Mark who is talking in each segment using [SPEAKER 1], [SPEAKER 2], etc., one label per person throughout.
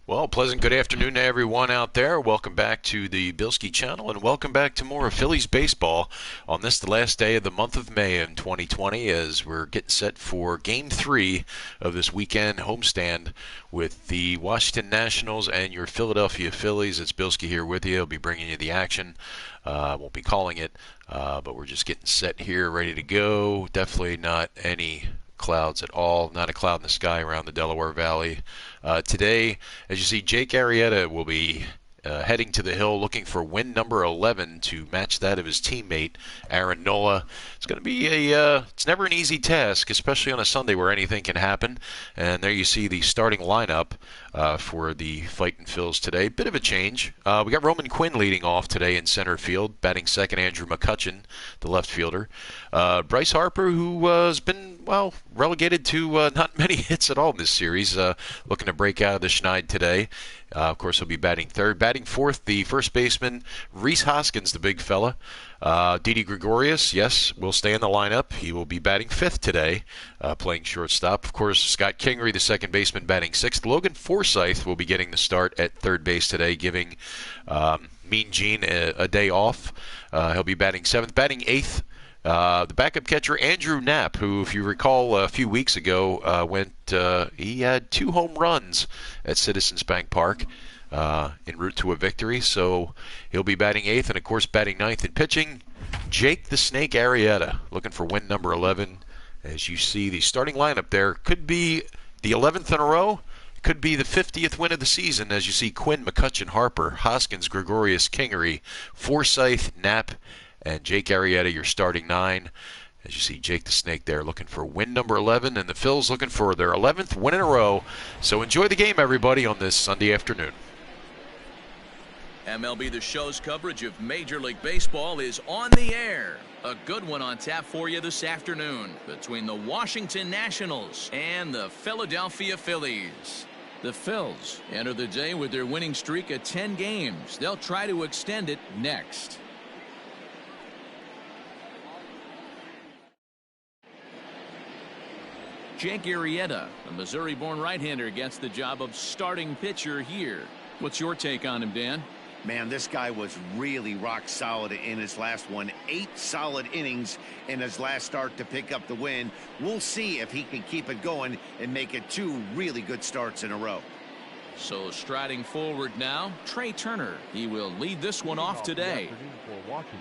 [SPEAKER 1] Well, pleasant good afternoon to everyone out there. Welcome back to the Bilskie channel, and welcome back to more of Phillies baseball on this, the last day of the month of May in 2020, as we're getting set for Game 3 of this weekend homestand with the Washington Nationals and your Philadelphia Phillies. It's Bilskie here with you. I'll be bringing you the action. Won't be calling it, but we're just getting set here, ready to go. Definitely not any clouds at all. Not a cloud in the sky around the Delaware Valley. Today, as you see, Jake Arrieta will be heading to the hill looking for win number 11 to match that of his teammate, Aaron Nola. It's going to be it's never an easy task, especially on a Sunday where anything can happen. And there you see the starting lineup for the Fightin' Phils today. Bit of a change. We got Roman Quinn leading off today in center field. Batting second, Andrew McCutchen, the left fielder. Bryce Harper, who has been, well, relegated to not many hits at all in this series, looking to break out of the schneid today. Of course, he'll be batting third. Batting fourth, the first baseman, Rhys Hoskins, the big fella. Didi Gregorius, yes, will stay in the lineup. He will be batting fifth today, playing shortstop. Of course, Scott Kingery, the second baseman, batting sixth. Logan Forsythe will be getting the start at third base today, giving Mean Gene a day off. He'll be batting seventh. Batting eighth, the backup catcher, Andrew Knapp, who, if you recall, a few weeks ago he had 2 home runs at Citizens Bank Park en route to a victory. So he'll be batting eighth, and of course batting ninth and pitching, Jake the Snake Arrieta, looking for win number 11. As you see, the starting lineup there could be the 11th in a row. Could be the 50th win of the season, as you see Quinn, McCutchen, Harper, Hoskins, Gregorius, Kingery, Forsythe, Knapp, and Jake Arrieta, your starting 9. As you see, Jake the Snake there looking for win number 11, and the Phils looking for their 11th win in a row. So enjoy the game, everybody, on this Sunday afternoon.
[SPEAKER 2] MLB The Show's coverage of Major League Baseball is on the air. A good one on tap for you this afternoon between the Washington Nationals and the Philadelphia Phillies. The Phils enter the day with their winning streak at 10 games. They'll try to extend it next. Jake Arrieta, a Missouri-born right-hander, gets the job of starting pitcher here. What's your take on him, Dan?
[SPEAKER 3] Man, this guy was really rock solid in his last one. 8 solid innings in his last start to pick up the win. We'll see if he can keep it going and make it 2 really good starts in a row.
[SPEAKER 2] So striding forward now, Trey Turner. He will lead this one off today.
[SPEAKER 4] For Washington,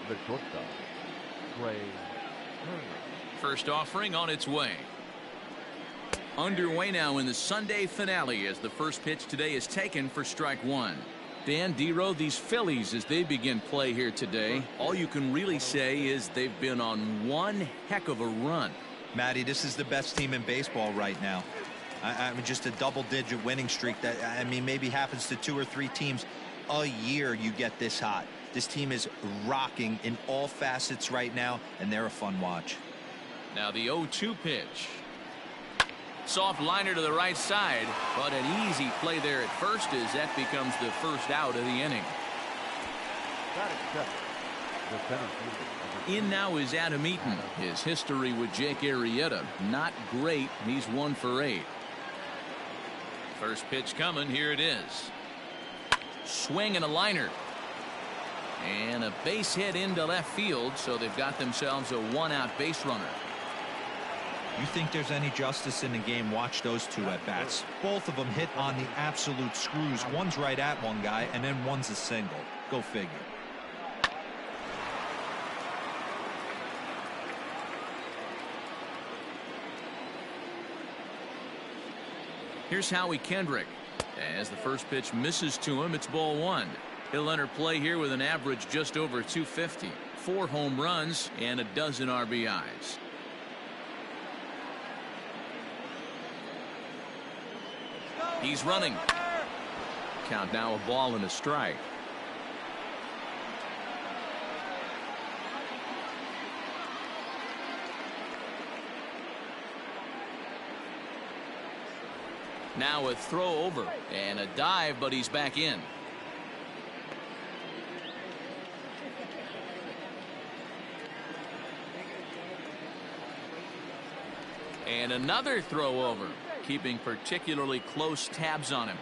[SPEAKER 4] the shortstop, Trey Turner.
[SPEAKER 2] First offering on its way. Underway now in the Sunday finale as the first pitch today is taken for strike 1. Dan Dero, these Phillies, as they begin play here today, all you can really say is they've been on one heck of a run.
[SPEAKER 5] Matty, this is the best team in baseball right now. I mean, just a double-digit winning streak that, I mean, maybe happens to 2 or 3 teams a year. You get this hot. This team is rocking in all facets right now, and they're a fun watch.
[SPEAKER 2] Now the 0-2 pitch. Soft liner to the right side, but an easy play there at first as that becomes the first out of the inning. In now is Adam Eaton. His history with Jake Arrieta, not great. He's 1 for 8. First pitch coming. Here it is. Swing and a liner. And a base hit into left field, so they've got themselves a 1-out base runner.
[SPEAKER 5] You think there's any justice in the game? Watch those 2 at bats. Both of them hit on the absolute screws. One's right at one guy, and then one's a single. Go figure.
[SPEAKER 2] Here's Howie Kendrick. As the first pitch misses to him, it's ball 1. He'll enter play here with an average just over 250. 4 home runs and a dozen RBIs. He's running. Count now a ball and a strike. Now a throw over and a dive, but he's back in. And another throw over. keeping particularly close tabs on him.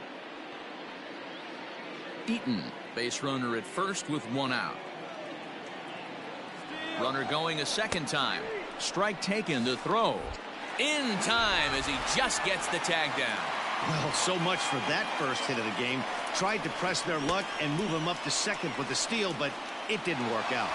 [SPEAKER 2] Eaton, base runner at first with one out. Runner going a second time. Strike taken to throw. In time as he just gets the tag down.
[SPEAKER 3] Well, so much for that first hit of the game. Tried to press their luck and move him up to second with the steal, but it didn't work out.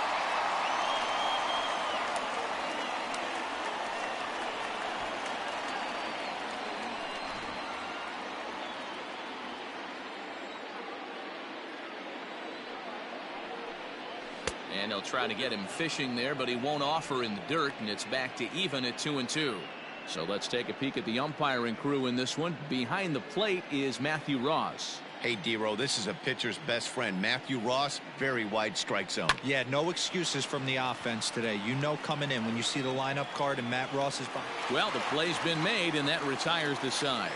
[SPEAKER 2] And they'll try to get him fishing there, but he won't offer in the dirt, and it's back to even at 2-2. So let's take a peek at the umpiring crew in this one. Behind the plate is Matthew Ross.
[SPEAKER 3] Hey, D-Row, this is a pitcher's best friend. Matthew Ross, very wide strike zone.
[SPEAKER 5] Yeah, no excuses from the offense today. You know coming in when you see the lineup card and Matt Ross is behind.
[SPEAKER 2] Well, the play's been made, and that retires the side.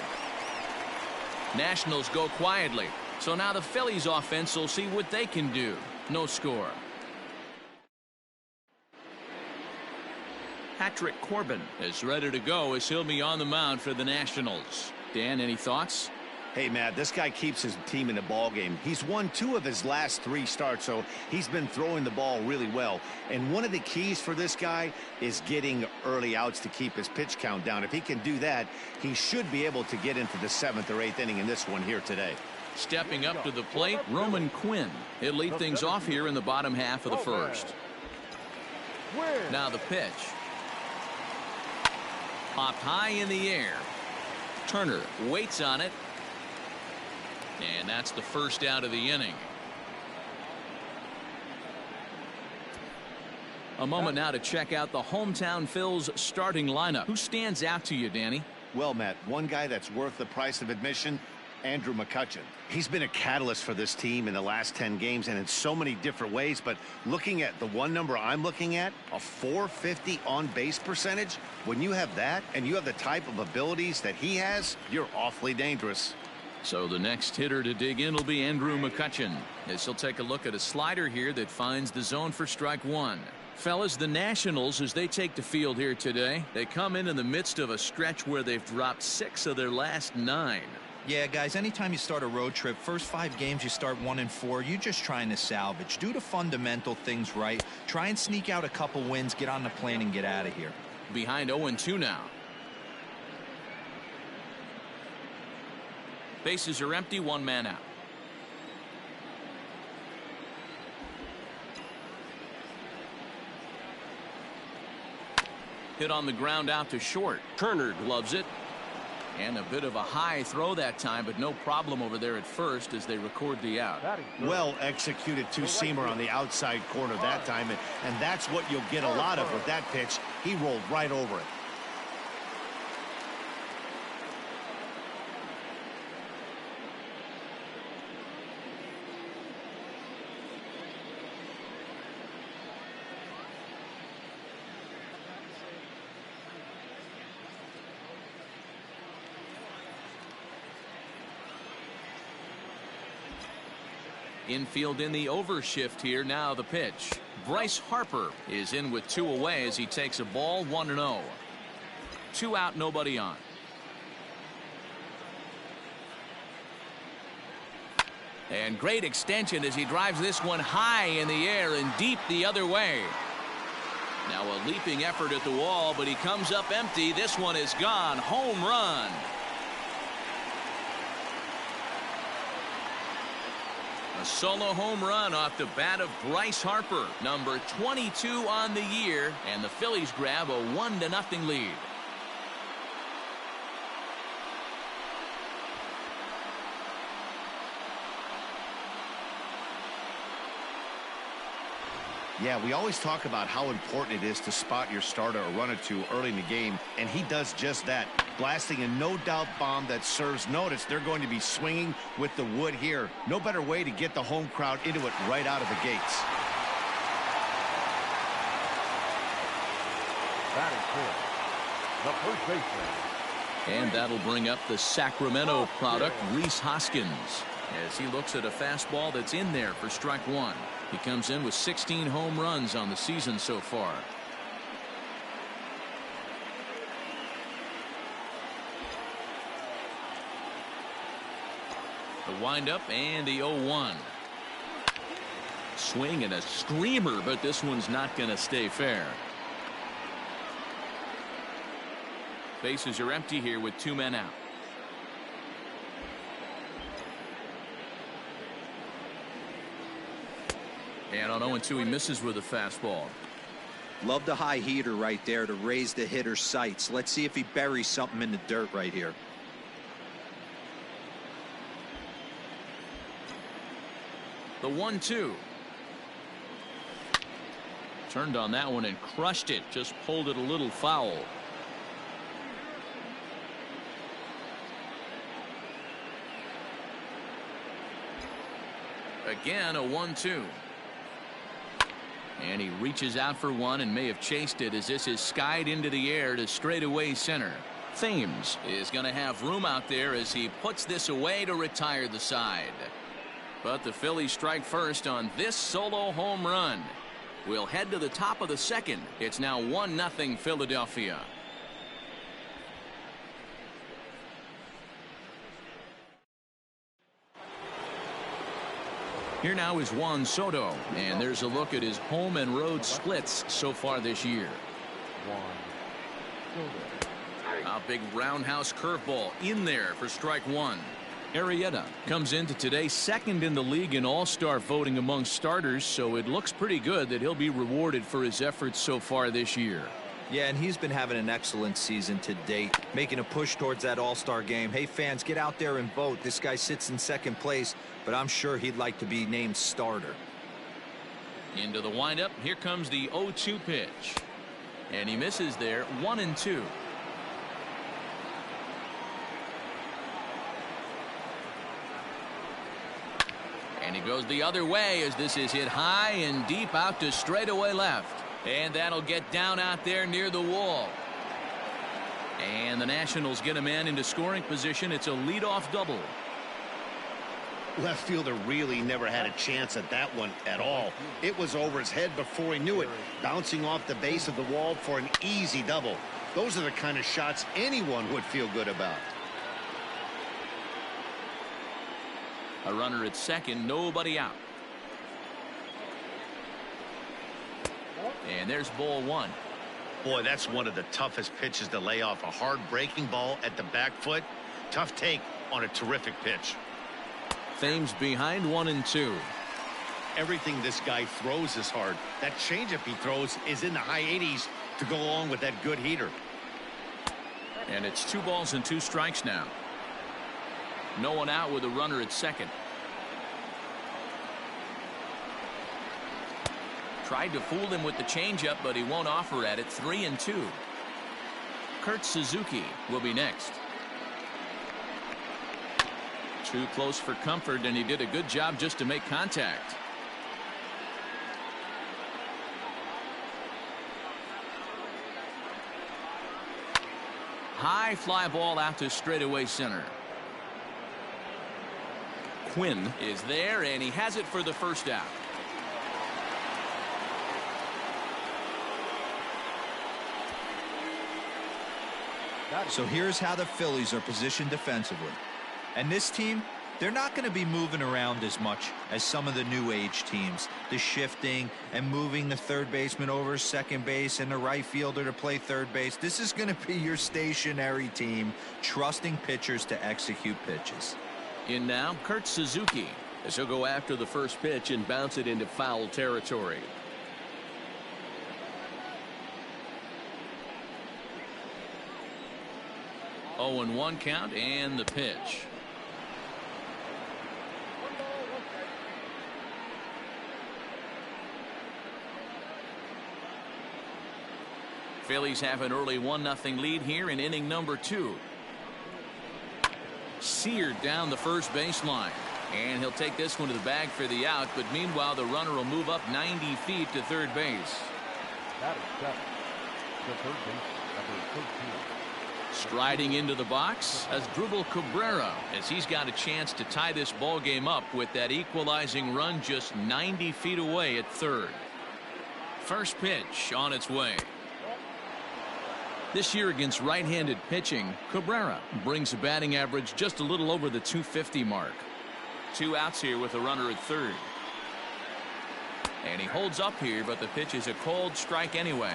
[SPEAKER 2] Nationals go quietly. So now the Phillies offense will see what they can do. No score. Patrick Corbin is ready to go as he'll be on the mound for the Nationals. Dan, any thoughts?
[SPEAKER 3] Hey, Matt, this guy keeps his team in the ball game. He's won 2 of his last 3 starts, so he's been throwing the ball really well. And one of the keys for this guy is getting early outs to keep his pitch count down. If he can do that, he should be able to get into the 7th or 8th inning in this one here today.
[SPEAKER 2] Stepping up to the plate, Roman Quinn. He'll lead things off here in the bottom half of the first. Now the pitch. Popped high in the air. Turner waits on it. And that's the first out of the inning. A moment now to check out the hometown Phil's starting lineup. Who stands out to you, Danny?
[SPEAKER 3] Well, Matt, one guy that's worth the price of admission, Andrew McCutchen. He's been a catalyst for this team in the last 10 games and in so many different ways. But looking at the one number I'm looking at, a .450 on base percentage, when you have that and you have the type of abilities that he has, you're awfully dangerous.
[SPEAKER 2] So the next hitter to dig in will be Andrew McCutchen, as he'll take a look at a slider here that finds the zone for strike one. Fellas, the Nationals, as they take the field here today, they come in the midst of a stretch where they've dropped 6 of their last 9.
[SPEAKER 5] Yeah, guys, anytime you start a road trip, first 5 games you start 1-4, you're just trying to salvage. Do the fundamental things right. Try and sneak out a couple wins, get on the plane, and get out of here.
[SPEAKER 2] Behind 0-2 now. Bases are empty, 1 man out. Hit on the ground out to short. Turner gloves it. And a bit of a high throw that time, but no problem over there at first as they record the out.
[SPEAKER 3] Well executed two-seamer on the outside corner that time, and that's what you'll get a lot of with that pitch. He rolled right over it.
[SPEAKER 2] Infield in the overshift here. Now the pitch. Bryce Harper is in with 2 away as he takes a ball 1-0. 2 out, nobody on. And great extension as he drives this one high in the air and deep the other way. Now a leaping effort at the wall, but he comes up empty. This one is gone. Home run. A solo home run off the bat of Bryce Harper, number 22 on the year, and the Phillies grab a 1-0 lead.
[SPEAKER 3] Yeah, we always talk about how important it is to spot your starter or run or two early in the game, and he does just that, blasting a no-doubt bomb that serves notice. They're going to be swinging with the wood here. No better way to get the home crowd into it right out of the gates.
[SPEAKER 4] Batting fourth, the first baseman.
[SPEAKER 2] And that'll bring up the Sacramento product, Rhys Hoskins, as he looks at a fastball that's in there for strike one. He comes in with 16 home runs on the season so far. The windup and the 0-1. Swing and a screamer, but this one's not going to stay fair. Bases are empty here with 2 men out. And on 0-2, he misses with a fastball.
[SPEAKER 5] Love the high heater right there to raise the hitter's sights. Let's see if he buries something in the dirt right here.
[SPEAKER 2] The 1-2. Turned on that one and crushed it. Just pulled it a little foul. Again, a 1-2. And he reaches out for one and may have chased it as this is skied into the air to straightaway center. Thames is going to have room out there as he puts this away to retire the side. But the Phillies strike first on this solo home run. We'll head to the top of the second. It's now 1-0 Philadelphia. Here now is Juan Soto, and there's a look at his home and road splits so far this year. A big roundhouse curveball in there for strike one. Arrieta comes into today second in the league in all-star voting among starters, so it looks pretty good that he'll be rewarded for his efforts so far this year.
[SPEAKER 5] Yeah, and he's been having an excellent season to date, making a push towards that all-star game. Hey, fans, get out there and vote. This guy sits in second place, but I'm sure he'd like to be named starter.
[SPEAKER 2] Into the windup. Here comes the 0-2 pitch. And he misses there. 1-2. And he goes the other way as this is hit high and deep out to straightaway left. And that'll get down out there near the wall. And the Nationals get a man into scoring position. It's a leadoff double.
[SPEAKER 3] Left fielder really never had a chance at that one at all. It was over his head before he knew it, bouncing off the base of the wall for an easy double. Those are the kind of shots anyone would feel good about.
[SPEAKER 2] A runner at second, nobody out. And there's ball one.
[SPEAKER 3] Boy, that's one of the toughest pitches to lay off. A hard breaking ball at the back foot. Tough take on a terrific pitch.
[SPEAKER 2] Thames behind 1-2.
[SPEAKER 3] Everything this guy throws is hard. That changeup he throws is in the high 80s to go along with that good heater.
[SPEAKER 2] And it's 2 balls and 2 strikes now. No one out with a runner at second. Tried to fool him with the changeup, but he won't offer at it. 3-2. Kurt Suzuki will be next. Too close for comfort, and he did a good job just to make contact. High fly ball out to straightaway center. Quinn is there, and he has it for the first out.
[SPEAKER 5] So here's how the Phillies are positioned defensively. And this team, they're not going to be moving around as much as some of the new age teams. The shifting and moving the third baseman over second base and the right fielder to play third base. This is going to be your stationary team, trusting pitchers to execute pitches.
[SPEAKER 2] In now, Kurt Suzuki, as he'll go after the first pitch and bounce it into foul territory. Oh, and 1 count and the pitch. Phillies have an early 1-0 lead here in inning number 2. Seared down the first baseline, and he'll take this one to the bag for the out, but meanwhile the runner will move up 90 feet to third base.
[SPEAKER 4] That is seven. The third base, number 13.
[SPEAKER 2] Striding into the box as Asdrubal Cabrera, as he's got a chance to tie this ball game up with that equalizing run just 90 feet away at third. First pitch on its way. This year against right-handed pitching, Cabrera brings a batting average just a little over the 250 mark. 2 outs here with a runner at third. And he holds up here, but the pitch is a cold strike anyway.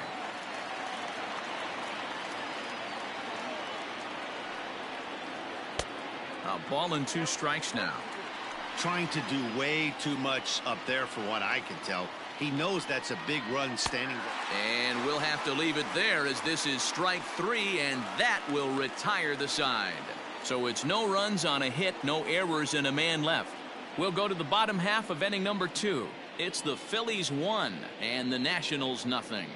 [SPEAKER 2] A ball and 2 strikes now.
[SPEAKER 3] Trying to do way too much up there for what I can tell. He knows that's a big run standing there.
[SPEAKER 2] And we'll have to leave it there as this is strike 3, and that will retire the side. So it's no runs on a hit, no errors, and a man left. We'll go to the bottom half of inning number 2. It's the Phillies 1 and the Nationals nothing.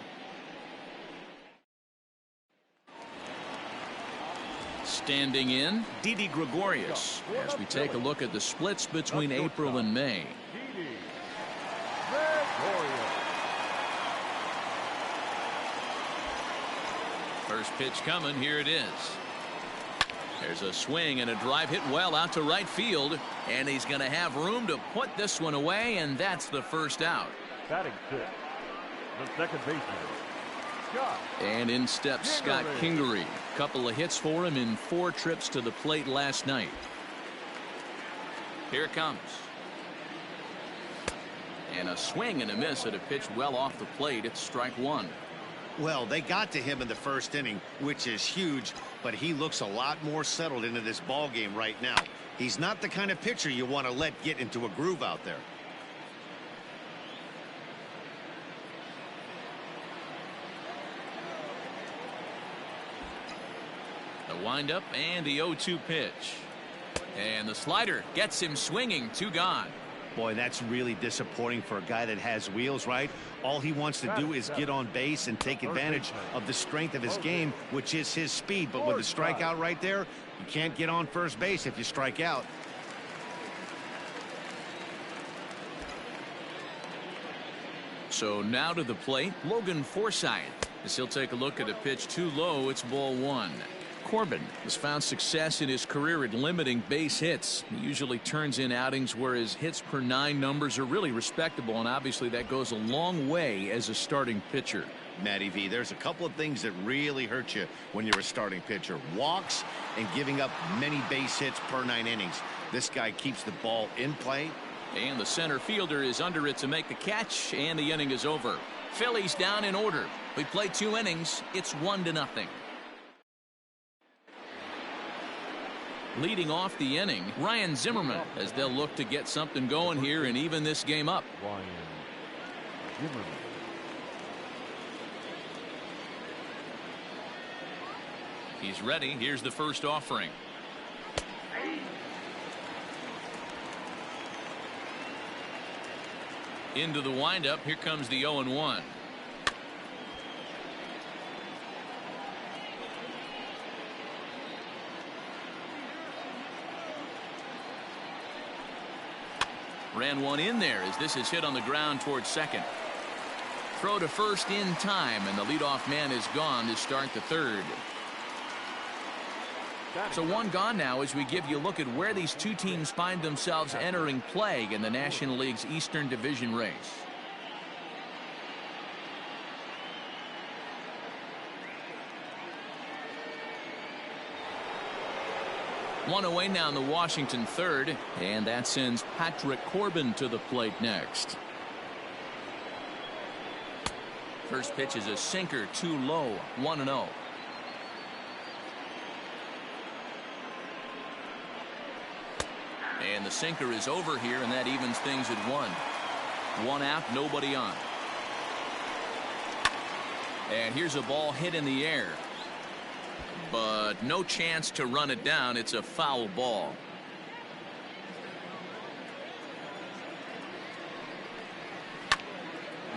[SPEAKER 2] Standing in, Didi Gregorius, as we take a look at the splits between April and May. First pitch coming, here it is. There's a swing and a drive hit well out to right field, and he's going to have room to put this one away, and that's the first out.
[SPEAKER 4] Batting 6, the second baseman, Scott.
[SPEAKER 2] And in steps Scott Kingery. Couple of hits for him in 4 trips to the plate last night. Here it comes. And a swing and a miss at a pitch well off the plate. It's strike 1.
[SPEAKER 3] Well, they got to him in the first inning, which is huge, but he looks a lot more settled into this ball game right now. He's not the kind of pitcher you want to let get into a groove out there.
[SPEAKER 2] The windup and the 0-2 pitch. And the slider gets him swinging. 2 gone.
[SPEAKER 3] Boy, that's really disappointing for a guy that has wheels, right? All he wants to do is get on base and take advantage of the strength of his game, which is his speed. But with the strikeout right there, you can't get on first base if you strike out.
[SPEAKER 2] So now to the plate, Logan Forsythe, as he'll take a look at a pitch too low. It's ball 1. Corbin has found success in his career at limiting base hits. He usually turns in outings where his hits per 9 numbers are really respectable, and obviously that goes a long way as a starting pitcher.
[SPEAKER 3] Matty V, there's a couple of things that really hurt you when you're a starting pitcher. Walks and giving up many base hits per 9 innings. This guy keeps the ball in play.
[SPEAKER 2] And the center fielder is under it to make the catch, and the inning is over. Phillies down in order. We played 2 innings. It's 1-0. Leading off the inning, Ryan Zimmerman, as they'll look to get something going here and even this game up.
[SPEAKER 4] Ryan Zimmerman.
[SPEAKER 2] He's ready. Here's the first offering. Into the windup. Here comes the 0-1. Ran one in there as this is hit on the ground towards second. Throw to first in time, and the leadoff man is gone to start the third. So 1 gone now as we give you a look at where these 2 teams find themselves entering play in the National League's Eastern Division race. One away now in the Washington third, and that sends Patrick Corbin to the plate next. First pitch is a sinker, too low, 1-0. And the sinker is over here, and that evens things at 1. 1 out, nobody on. And here's a ball hit in the air. But no chance to run it down. It's a foul ball.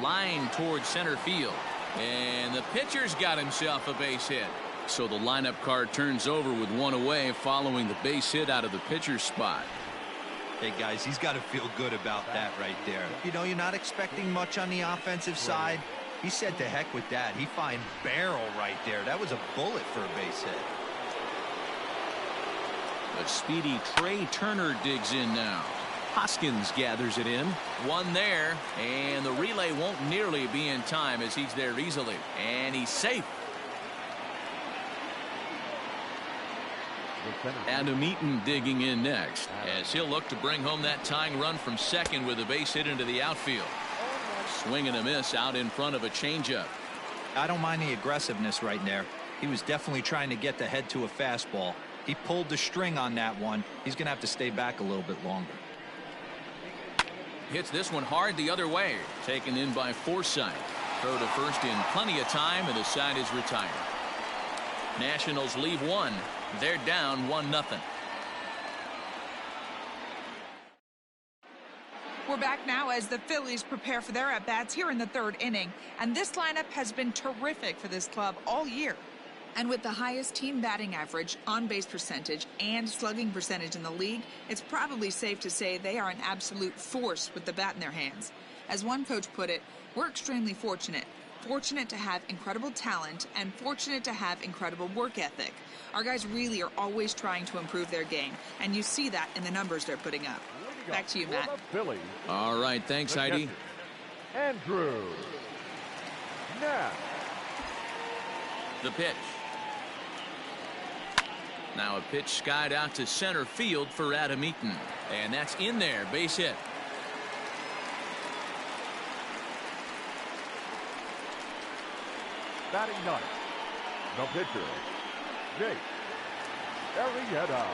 [SPEAKER 2] Line towards center field. And the pitcher's got himself a base hit. So the lineup card turns over with 1 away following the base hit out of the pitcher's spot.
[SPEAKER 5] Hey, guys, he's got to feel good about that right there. You know, you're not expecting much on the offensive side. He said to heck with that. He fined barrel right there. That was a bullet for a base hit.
[SPEAKER 2] But speedy Trey Turner digs in now. Hoskins gathers it in. 1 there, and the relay won't nearly be in time as he's there easily. And he's safe.
[SPEAKER 4] The center.
[SPEAKER 2] Adam Eaton digging in next, as he'll look to bring home that tying run from second with a base hit into the outfield. Swing and a miss out in front of a changeup.
[SPEAKER 5] I don't mind the aggressiveness right there. He was definitely trying to get the head to a fastball. He pulled the string on that one. He's going to have to stay back a little bit longer.
[SPEAKER 2] Hits this one hard the other way. Taken in by Forsythe. Throw to first in plenty of time, and the side is retired. Nationals leave one. They're down 1-0.
[SPEAKER 6] We're back now as the Phillies prepare for their at-bats here in the third inning. And this lineup has been terrific for this club all year. And with the highest team batting average, on-base percentage, and slugging percentage in the league, it's probably safe to say they are an absolute force with the bat in their hands. As one coach put it, we're extremely fortunate. Fortunate to have incredible talent and fortunate to have incredible work ethic. Our guys really are always trying to improve their game, and you see that in the numbers they're putting up. Back to you, Matt.
[SPEAKER 4] Phillies.
[SPEAKER 2] All right, thanks, Heidi.
[SPEAKER 4] Andrew. Now.
[SPEAKER 2] The pitch. Now a pitch skied out to center field for Adam Eaton. And that's in there, base hit.
[SPEAKER 4] Batting ninth. The pitcher, Jake Arrieta.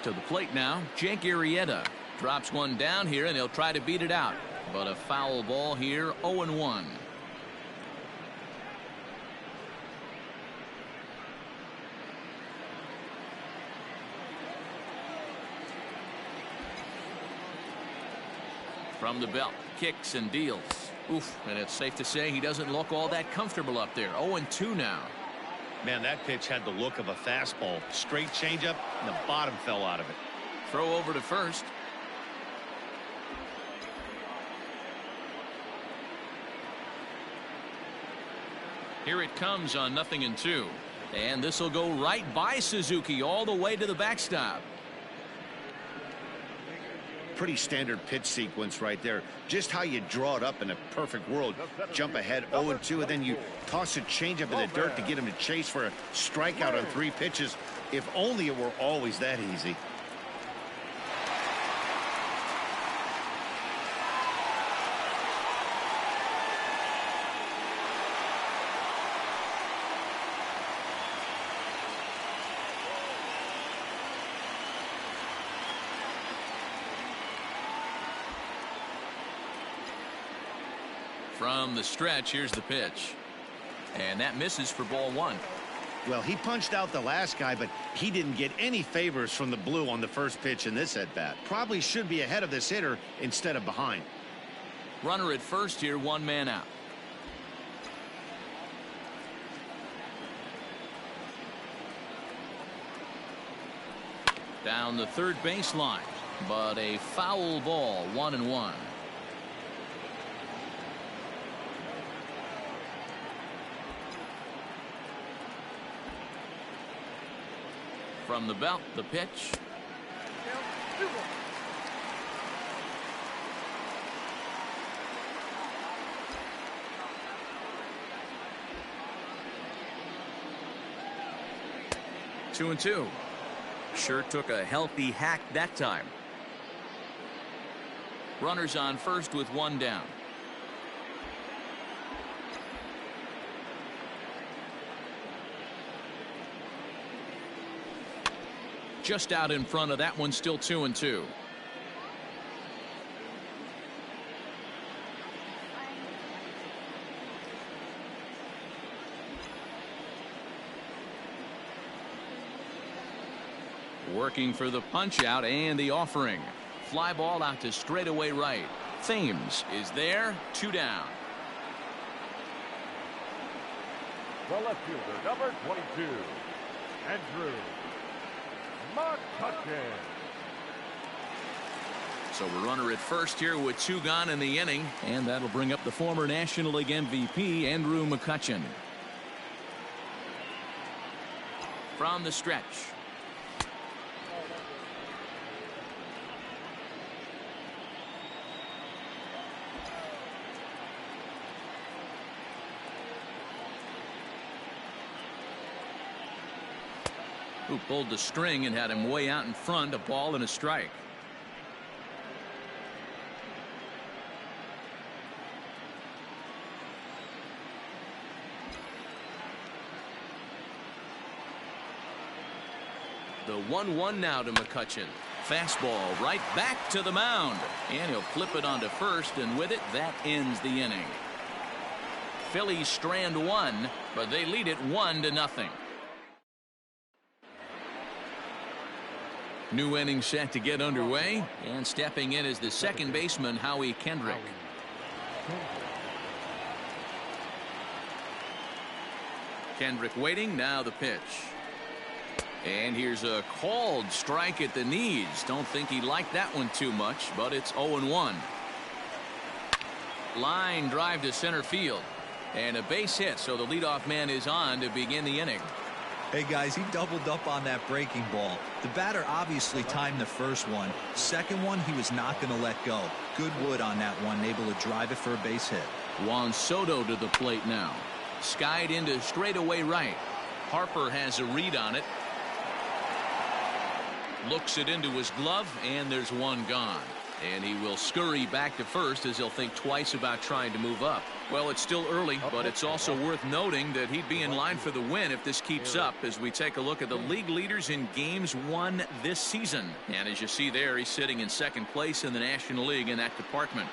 [SPEAKER 2] To the plate now, Jake Arrieta drops one down here, and he'll try to beat it out. But a foul ball here, 0-1. From the belt, kicks and deals. Oof, and it's safe to say he doesn't look all that comfortable up there. 0-2 now.
[SPEAKER 3] Man, that pitch had the look of a fastball. Straight changeup, and the bottom fell out of it.
[SPEAKER 2] Throw over to first. Here it comes on 0-2. And this will go right by Suzuki all the way to the backstop.
[SPEAKER 3] Pretty standard pitch sequence right there. Just how you draw it up in a perfect world. Jump ahead 0-2, and then you toss a changeup in the dirt to get him to chase for a strikeout on 3 pitches. If only it were always that easy.
[SPEAKER 2] From the stretch, here's the pitch. And that misses for ball 1.
[SPEAKER 3] Well, he punched out the last guy, but he didn't get any favors from the blue on the first pitch in this at-bat. Probably should be ahead of this hitter instead of behind.
[SPEAKER 2] Runner at first here, 1 man out. Down the third baseline, but a foul ball, 1-1. From the belt, the pitch. Two and two. Sure took a healthy hack that time. Runners on first with 1 down. Just out in front of that one, still 2 and 2. Working for the punch out and the offering. Fly ball out to straightaway right. Thames is there, 2 down.
[SPEAKER 4] The left fielder, number 22, Andrew McCutcheon.
[SPEAKER 2] So a runner at first here with 2 gone in the inning, and that'll bring up the former National League MVP, Andrew McCutcheon. From the stretch. who pulled the string and had him way out in front, a ball and a strike. The 1-1 now to McCutchen. Fastball right back to the mound, and he'll flip it onto first, and with it, that ends the inning. Phillies strand one, but they lead it 1-0. New inning set to get underway, and stepping in is the second baseman, Howie Kendrick. Kendrick waiting, now the pitch. And here's a called strike at the knees. Don't think he liked that one too much, but it's 0-1. Line drive to center field. And a base hit, so the leadoff man is on to begin the inning.
[SPEAKER 5] Hey guys, he doubled up on that breaking ball. The batter obviously timed the first one. Second one, he was not going to let go. Good wood on that one, able to drive it for a base hit.
[SPEAKER 2] Juan Soto to the plate now. Skied into straightaway right. Harper has a read on it. Looks it into his glove, and there's one gone. And he will scurry back to first as he'll think twice about trying to move up. Well, it's still early, but it's also worth noting that he'd be in line for the win if this keeps up as we take a look at the league leaders in games won this season. And as you see there, he's sitting in second place in the National League in that department.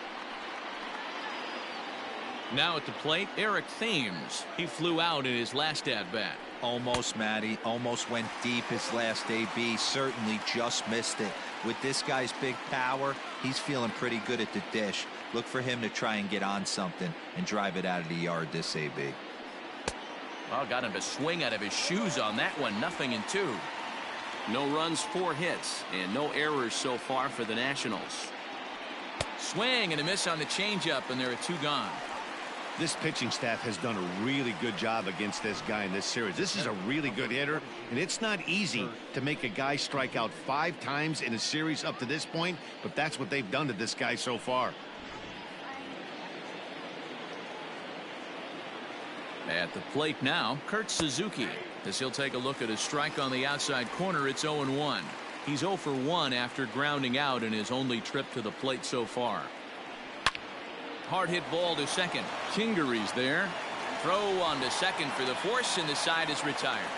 [SPEAKER 2] Now at the plate, Eric Thames. He flew out in his last at-bat.
[SPEAKER 5] Almost, Matty. Almost went deep his last AB. Certainly just missed it. With this guy's big power, he's feeling pretty good at the dish. Look for him to try and get on something and drive it out of the yard this AB.
[SPEAKER 2] Well, got him to swing out of his shoes on that one. 0-2. No runs, 4 hits, and no errors so far for the Nationals. Swing and a miss on the changeup, and there are 2 gone.
[SPEAKER 3] This pitching staff has done a really good job against this guy in this series. This is a really good hitter, and it's not easy to make a guy strike out 5 times in a series up to this point, but that's what they've done to this guy so far.
[SPEAKER 2] At the plate now, Kurt Suzuki. As he'll take a look at a strike on the outside corner, it's 0-1. He's 0 for 1 after grounding out in his only trip to the plate so far. Hard hit ball to second. Kingery's there. Throw on to second for the force, and the side is retired.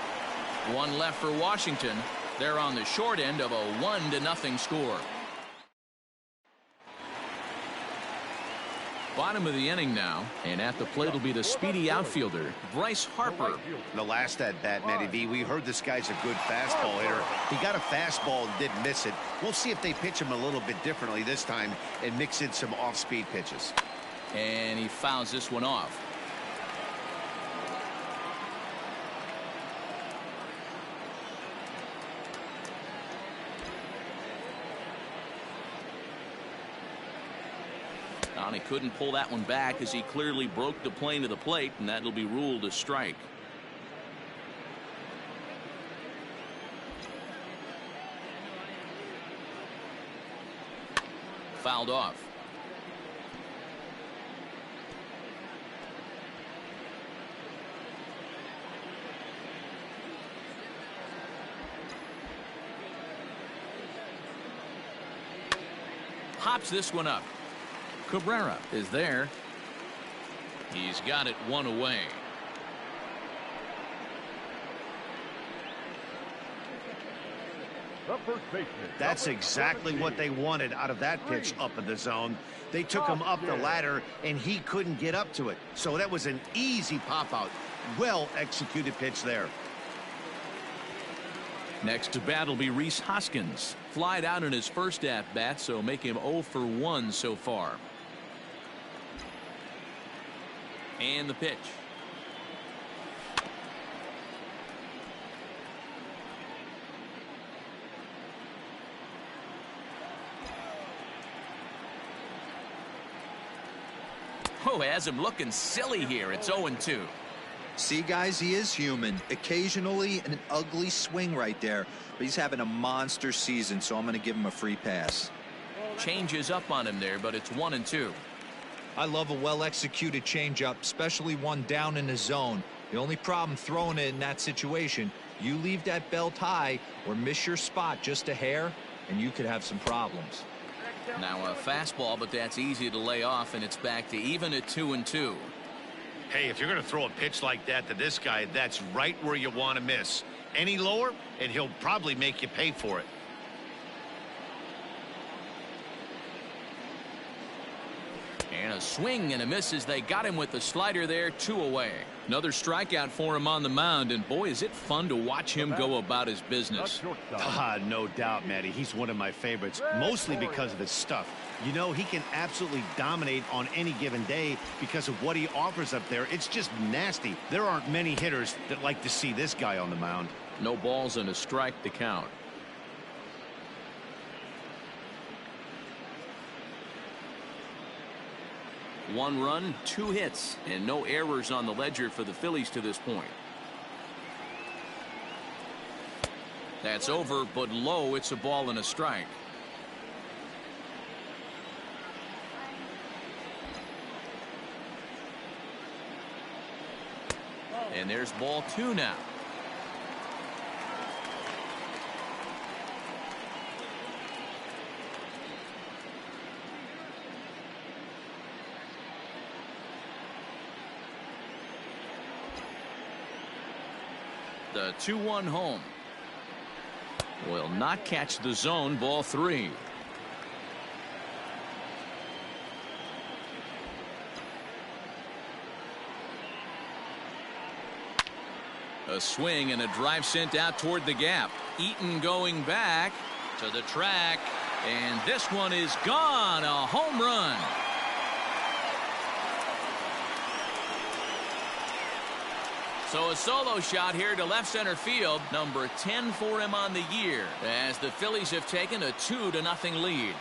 [SPEAKER 2] 1 left for Washington. They're on the short end of a 1-0 score. Bottom of the inning now, and at the plate will be the speedy outfielder, Bryce Harper.
[SPEAKER 3] The last at bat, Matty V, we heard this guy's a good fastball hitter. He got a fastball and didn't miss it. We'll see if they pitch him a little bit differently this time and mix in some off-speed pitches.
[SPEAKER 2] And he fouls this one off. And he couldn't pull that one back as he clearly broke the plane of the plate, and that'll be ruled a strike. Fouled off. Hops this one up. Cabrera is there. He's got it 1 away.
[SPEAKER 3] That's exactly what they wanted out of that pitch up in the zone. They took him up the ladder, and he couldn't get up to it. So that was an easy pop-out. Well-executed pitch there.
[SPEAKER 2] Next to bat will be Rhys Hoskins. Flied out in his first at-bat, so make him 0 for 1 so far. And the pitch. Oh, has him looking silly here. It's 0-2.
[SPEAKER 5] See, guys, he is human. Occasionally an ugly swing right there, but he's having a monster season, so I'm going to give him a free pass.
[SPEAKER 2] Changes up on him there, but it's 1-2.
[SPEAKER 5] I love a well-executed changeup, especially one down in the zone. The only problem throwing it in that situation, you leave that belt high or miss your spot just a hair, and you could have some problems.
[SPEAKER 2] Now a fastball, but that's easy to lay off, and it's back to even at 2-2.
[SPEAKER 3] Hey, if you're going to throw a pitch like that to this guy, that's right where you want to miss. Any lower, and he'll probably make you pay for it.
[SPEAKER 2] And a swing and a miss as they got him with the slider there, 2 away. Another strikeout for him on the mound, and boy, is it fun to watch him go about his business.
[SPEAKER 3] No doubt, Matty. He's one of my favorites, mostly because of his stuff. You know, he can absolutely dominate on any given day because of what he offers up there. It's just nasty. There aren't many hitters that like to see this guy on the mound.
[SPEAKER 2] No balls and a strike to count. One run, 2 hits, and no errors on the ledger for the Phillies to this point. That's over, but low. It's a ball and a strike. And there's ball 2 now. The 2-1 home will not catch the zone. Ball 3. A swing and a drive sent out toward the gap. Eaton going back to the track, and this one is gone. A home run. So a solo shot here to left center field, number 10 for him on the year, as the Phillies have taken a 2-0 lead.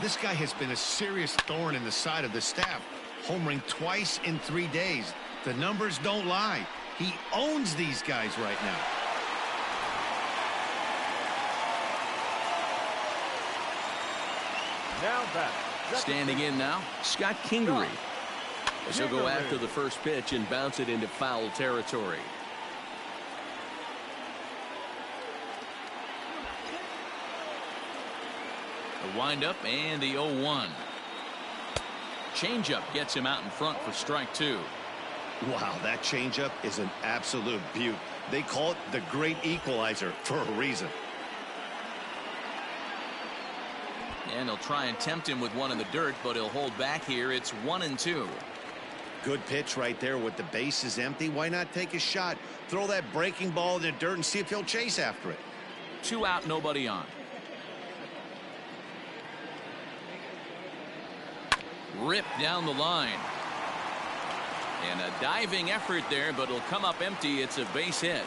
[SPEAKER 3] This guy has been a serious thorn in the side of the staff, homering twice in 3 days. The numbers don't lie. He owns these guys right now.
[SPEAKER 2] Standing in now, Scott Kingery. As he'll go after the first pitch and bounce it into foul territory. The windup and the 0-1. Changeup gets him out in front for strike 2.
[SPEAKER 3] Wow, that changeup is an absolute beaut. They call it the great equalizer for a reason.
[SPEAKER 2] And he'll try and tempt him with one in the dirt, but he'll hold back here. It's 1-2.
[SPEAKER 3] Good pitch right there with the bases empty. Why not take a shot? Throw that breaking ball in the dirt and see if he'll chase after it.
[SPEAKER 2] 2 out, nobody on. Ripped down the line. And a diving effort there, but it'll come up empty. It's a base hit.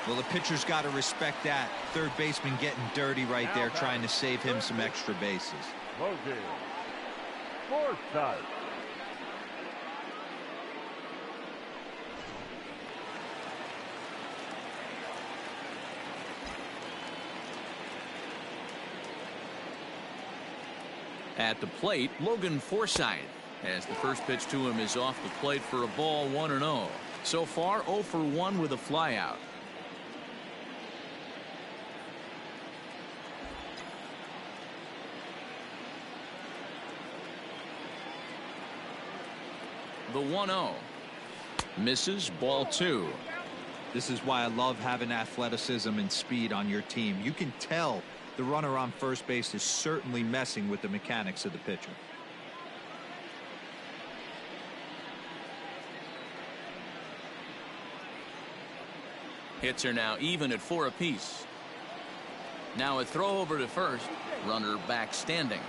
[SPEAKER 5] Well, the pitcher's got to respect that. Third baseman getting dirty right there, trying to save him some extra bases.
[SPEAKER 2] At the plate, Logan Forsythe, as the first pitch to him is off the plate for a ball, 1-0. So far 0 for 1 with a flyout. The 1-0 misses, ball 2.
[SPEAKER 5] This is why I love having athleticism and speed on your team. You can tell the runner on first base is certainly messing with the mechanics of the pitcher.
[SPEAKER 2] Hits are now even at 4 apiece. Now a throw over to first. Runner back standing.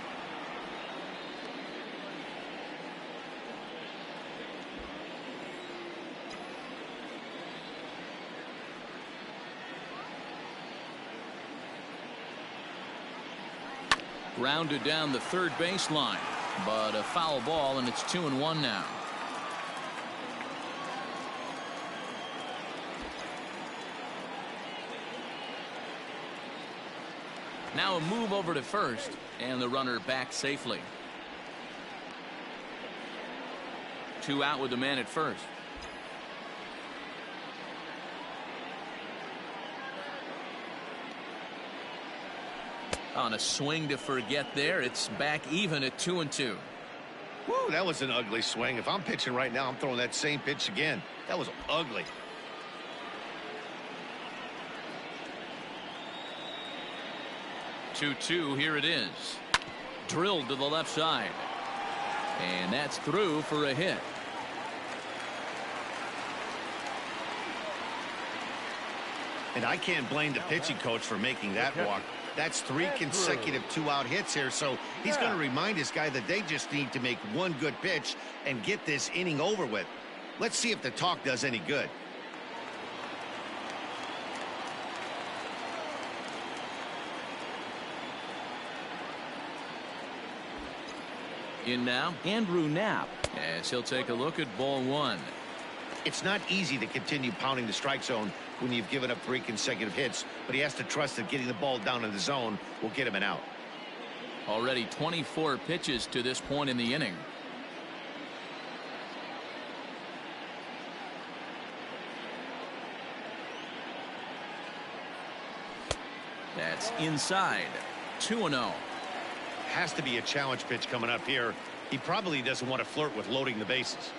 [SPEAKER 2] Grounded down the third baseline, but a foul ball, and it's 2-1 now. Now a move over to first, and the runner back safely. 2 out with the man at first. On a swing to forget there, it's back even at 2-2.
[SPEAKER 3] Woo, that was an ugly swing. If I'm pitching right now, I'm throwing that same pitch again. That was ugly.
[SPEAKER 2] Two, here it is. Drilled to the left side. And that's through for a hit.
[SPEAKER 3] And I can't blame the pitching coach for making that walk. That's 3 consecutive 2-out hits here, so he's going to remind this guy that they just need to make one good pitch and get this inning over with. Let's see if the talk does any good.
[SPEAKER 2] In now, Andrew Knapp, as he'll take a look at ball 1.
[SPEAKER 3] It's not easy to continue pounding the strike zone when you've given up 3 consecutive hits, but he has to trust that getting the ball down in the zone will get him an out.
[SPEAKER 2] Already 24 pitches to this point in the inning. That's inside. 2-0.
[SPEAKER 3] Has to be a challenge pitch coming up here. He probably doesn't want to flirt with loading the bases.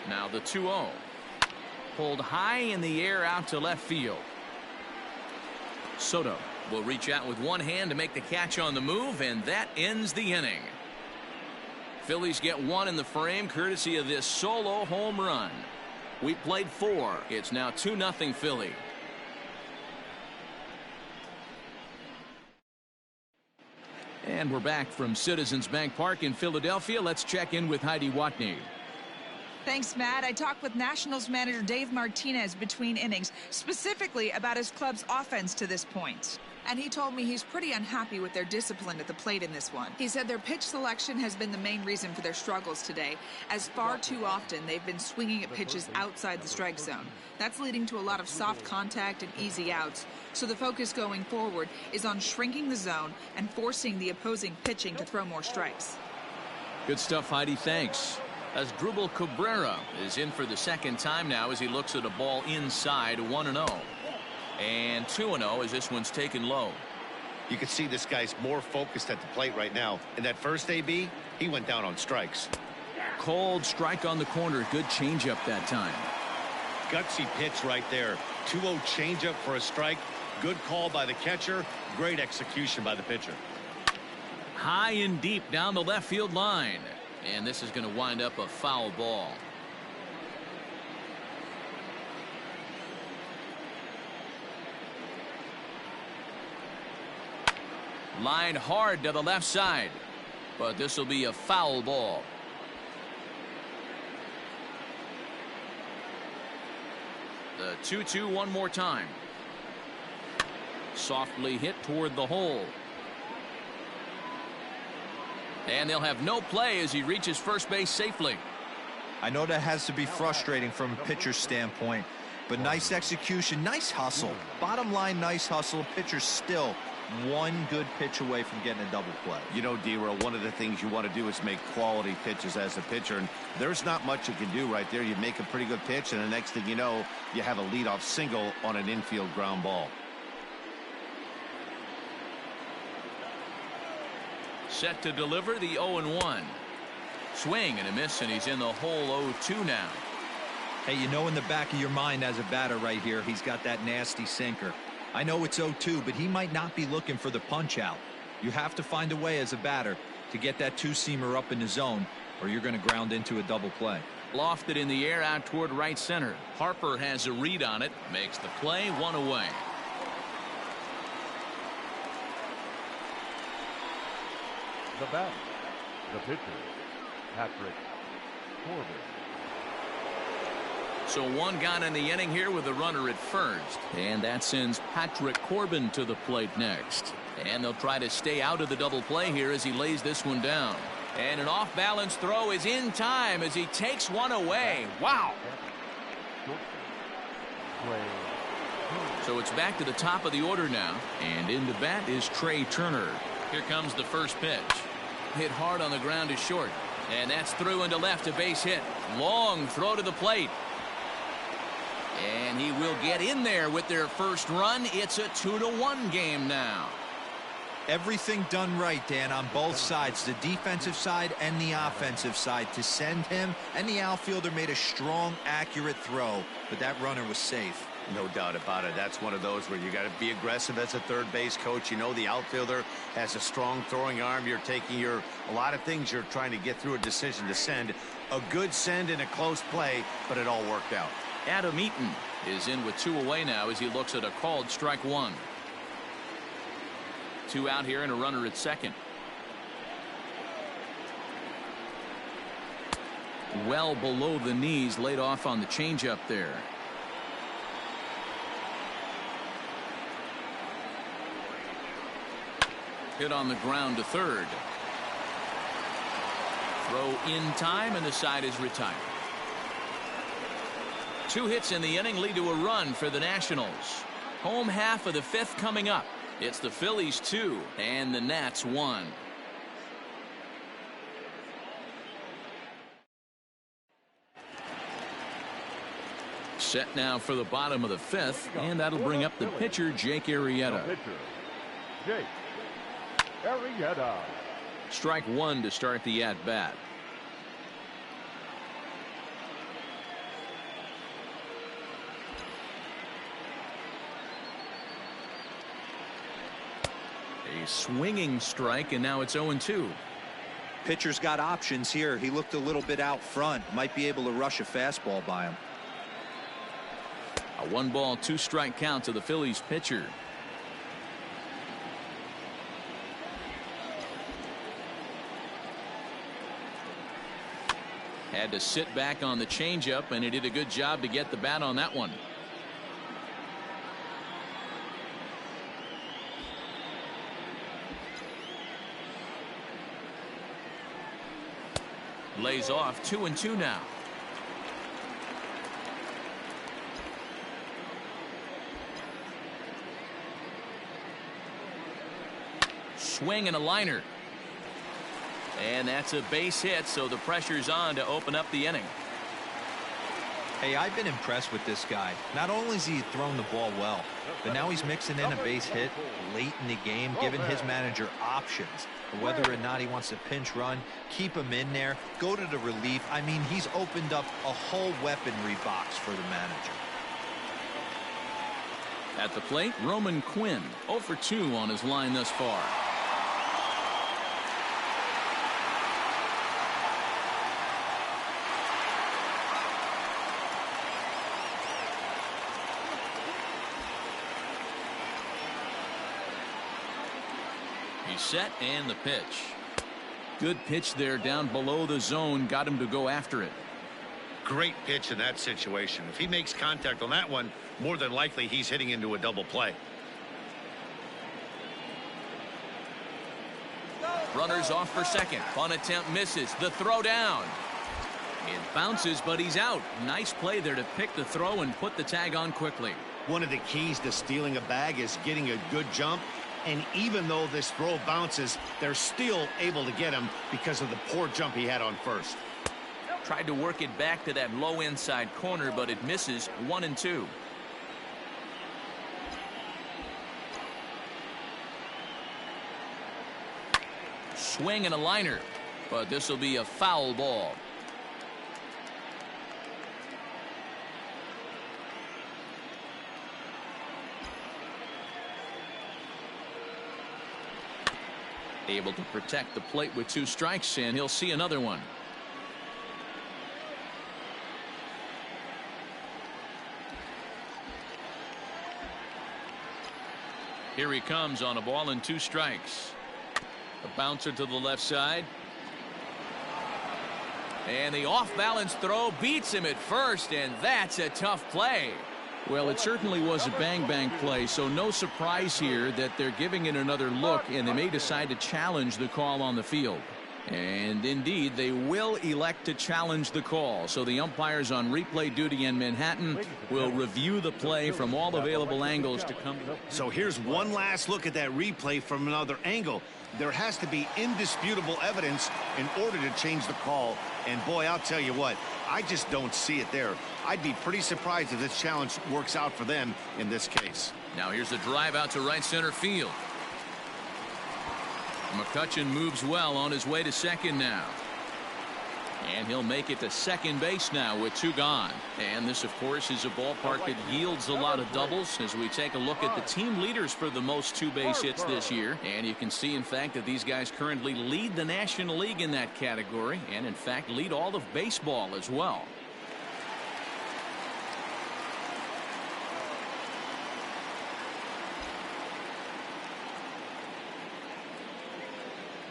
[SPEAKER 2] Now the 2-0. Pulled high in the air out to left field. Soto will reach out with one hand to make the catch on the move, and that ends the inning. Phillies get 1 in the frame courtesy of this solo home run. We played 4. It's now 2-0 Philly. And we're back from Citizens Bank Park in Philadelphia. Let's check in with Heidi Watney.
[SPEAKER 6] Thanks, Matt. I talked with Nationals manager Dave Martinez between innings, specifically about his club's offense to this point. And he told me he's pretty unhappy with their discipline at the plate in this one. He said their pitch selection has been the main reason for their struggles today, as far too often they've been swinging at pitches outside the strike zone. That's leading to a lot of soft contact and easy outs. So the focus going forward is on shrinking the zone and forcing the opposing pitching to throw more strikes.
[SPEAKER 2] Good stuff, Heidi. Thanks. As Drupal Cabrera is in for the second time now as he looks at a ball inside 1-0. And 2-0 as this one's taken low.
[SPEAKER 3] You can see this guy's more focused at the plate right now. In that first AB, he went down on strikes.
[SPEAKER 2] Cold strike on the corner. Good changeup that time.
[SPEAKER 3] Gutsy pitch right there. 2-0 changeup for a strike. Good call by the catcher. Great execution by the pitcher.
[SPEAKER 2] High and deep down the left field line. And this is going to wind up a foul ball. Line hard to the left side. But this will be a foul ball. The 2-2 one more time. Softly hit toward the hole. And they'll have no play as he reaches first base safely.
[SPEAKER 5] I know that has to be frustrating from a pitcher's standpoint, but nice execution, nice hustle. Bottom line, nice hustle. Pitcher's still one good pitch away from getting a double play.
[SPEAKER 3] You know, D-Row, one of the things you want to do is make quality pitches as a pitcher, and there's not much you can do right there. You make a pretty good pitch, and the next thing you know, you have a leadoff single on an infield ground ball.
[SPEAKER 2] Set to deliver the 0-1. Swing and a miss, and he's in the hole 0-2 now.
[SPEAKER 5] Hey, you know in the back of your mind as a batter right here, he's got that nasty sinker. I know it's 0-2, but he might not be looking for the punch out. You have to find a way as a batter to get that two-seamer up in the zone, or you're going to ground into a double play.
[SPEAKER 2] Lofted in the air out toward right center. Harper has a read on it, makes the play, 1 away.
[SPEAKER 4] The batter, the pitcher, Patrick Corbin.
[SPEAKER 2] So one gone in the inning here with a runner at first. And that sends Patrick Corbin to the plate next. And they'll try to stay out of the double play here as he lays this one down. And an off-balance throw is in time as he takes one away. Wow. So it's back to the top of the order now. And in to bat is Trey Turner. Here comes the first pitch. Hit hard on the ground is short. And that's through into left, a base hit. Long throw to the plate. And he will get in there with their first run. It's a 2-1 game now.
[SPEAKER 5] Everything done right, Dan, on both sides, the defensive side and the offensive side. To send him, and the outfielder made a strong, accurate throw, but that runner was safe.
[SPEAKER 3] No doubt about it. That's one of those where you got to be aggressive as a third base coach. You know the outfielder has a strong throwing arm. You're taking a lot of things you're trying to get through a decision to send. A good send in a close play, but it all worked out.
[SPEAKER 2] Adam Eaton is in with 2 away now as he looks at a called strike 1. 2 out here and a runner at second. Well below the knees, laid off on the changeup there. Hit on the ground to third. Throw in time and the side is retired. 2 hits in the inning lead to a run for the Nationals. Home half of the 5th coming up. It's the Phillies 2 and the Nats 1. Set now for the bottom of the 5th, and that'll bring up the pitcher, Jake Arrieta.
[SPEAKER 4] Jake Arrieta.
[SPEAKER 2] Strike 1 to start the at-bat. A swinging strike, and now it's 0-2.
[SPEAKER 5] Pitcher's got options here. He looked a little bit out front. Might be able to rush a fastball by him.
[SPEAKER 2] A 1-ball, 2-strike count to the Phillies pitcher. Had to sit back on the changeup, and he did a good job to get the bat on that one. Lays off 2-2 now. Swing and a liner. And that's a base hit, so the pressure's on to open up the inning.
[SPEAKER 5] Hey, I've been impressed with this guy. Not only has he thrown the ball well, but now he's mixing in a base hit late in the game, giving his manager options. Whether or not he wants to pinch run, keep him in there, go to the relief. I mean, he's opened up a whole weaponry box for the manager.
[SPEAKER 2] At the plate, Roman Quinn, 0 for 2 on his line thus far. He's set and the pitch. Good pitch there down below the zone, got him to go after it.
[SPEAKER 3] Great pitch in that situation. If he makes contact on that one, more than likely he's hitting into a double play.
[SPEAKER 2] Runners off for second. Bunt attempt misses. The throw down. It bounces, but he's out. Nice play there to pick the throw and put the tag on quickly.
[SPEAKER 3] One of the keys to stealing a bag is getting a good jump. And even though this throw bounces, they're still able to get him because of the poor jump he had on first.
[SPEAKER 2] Tried to work it back to that low inside corner, but it misses. 1-2. Swing and a liner, but this will be a foul ball. Able to protect the plate with 2 strikes, and he'll see another one. Here he comes on a ball and 2 strikes. A bouncer to the left side. And the off-balance throw beats him at first, and that's a tough play. Well, it certainly was a bang-bang play, so no surprise here that they're giving it another look, and they may decide to challenge the call on the field. And indeed, they will elect to challenge the call. So the umpires on replay duty in Manhattan will review the play from all available angles to come.
[SPEAKER 3] So here's one last look at that replay from another angle. There has to be indisputable evidence in order to change the call. And boy, I'll tell you what, I just don't see it there. I'd be pretty surprised if this challenge works out for them in this case.
[SPEAKER 2] Now here's a drive out to right center field. McCutchen moves well on his way to second now. And he'll make it to second base now with 2 gone. And this, of course, is a ballpark that yields a lot of doubles as we take a look at the team leaders for the most 2 base hits this year. And you can see, in fact, that these guys currently lead the National League in that category and, in fact, lead all of baseball as well.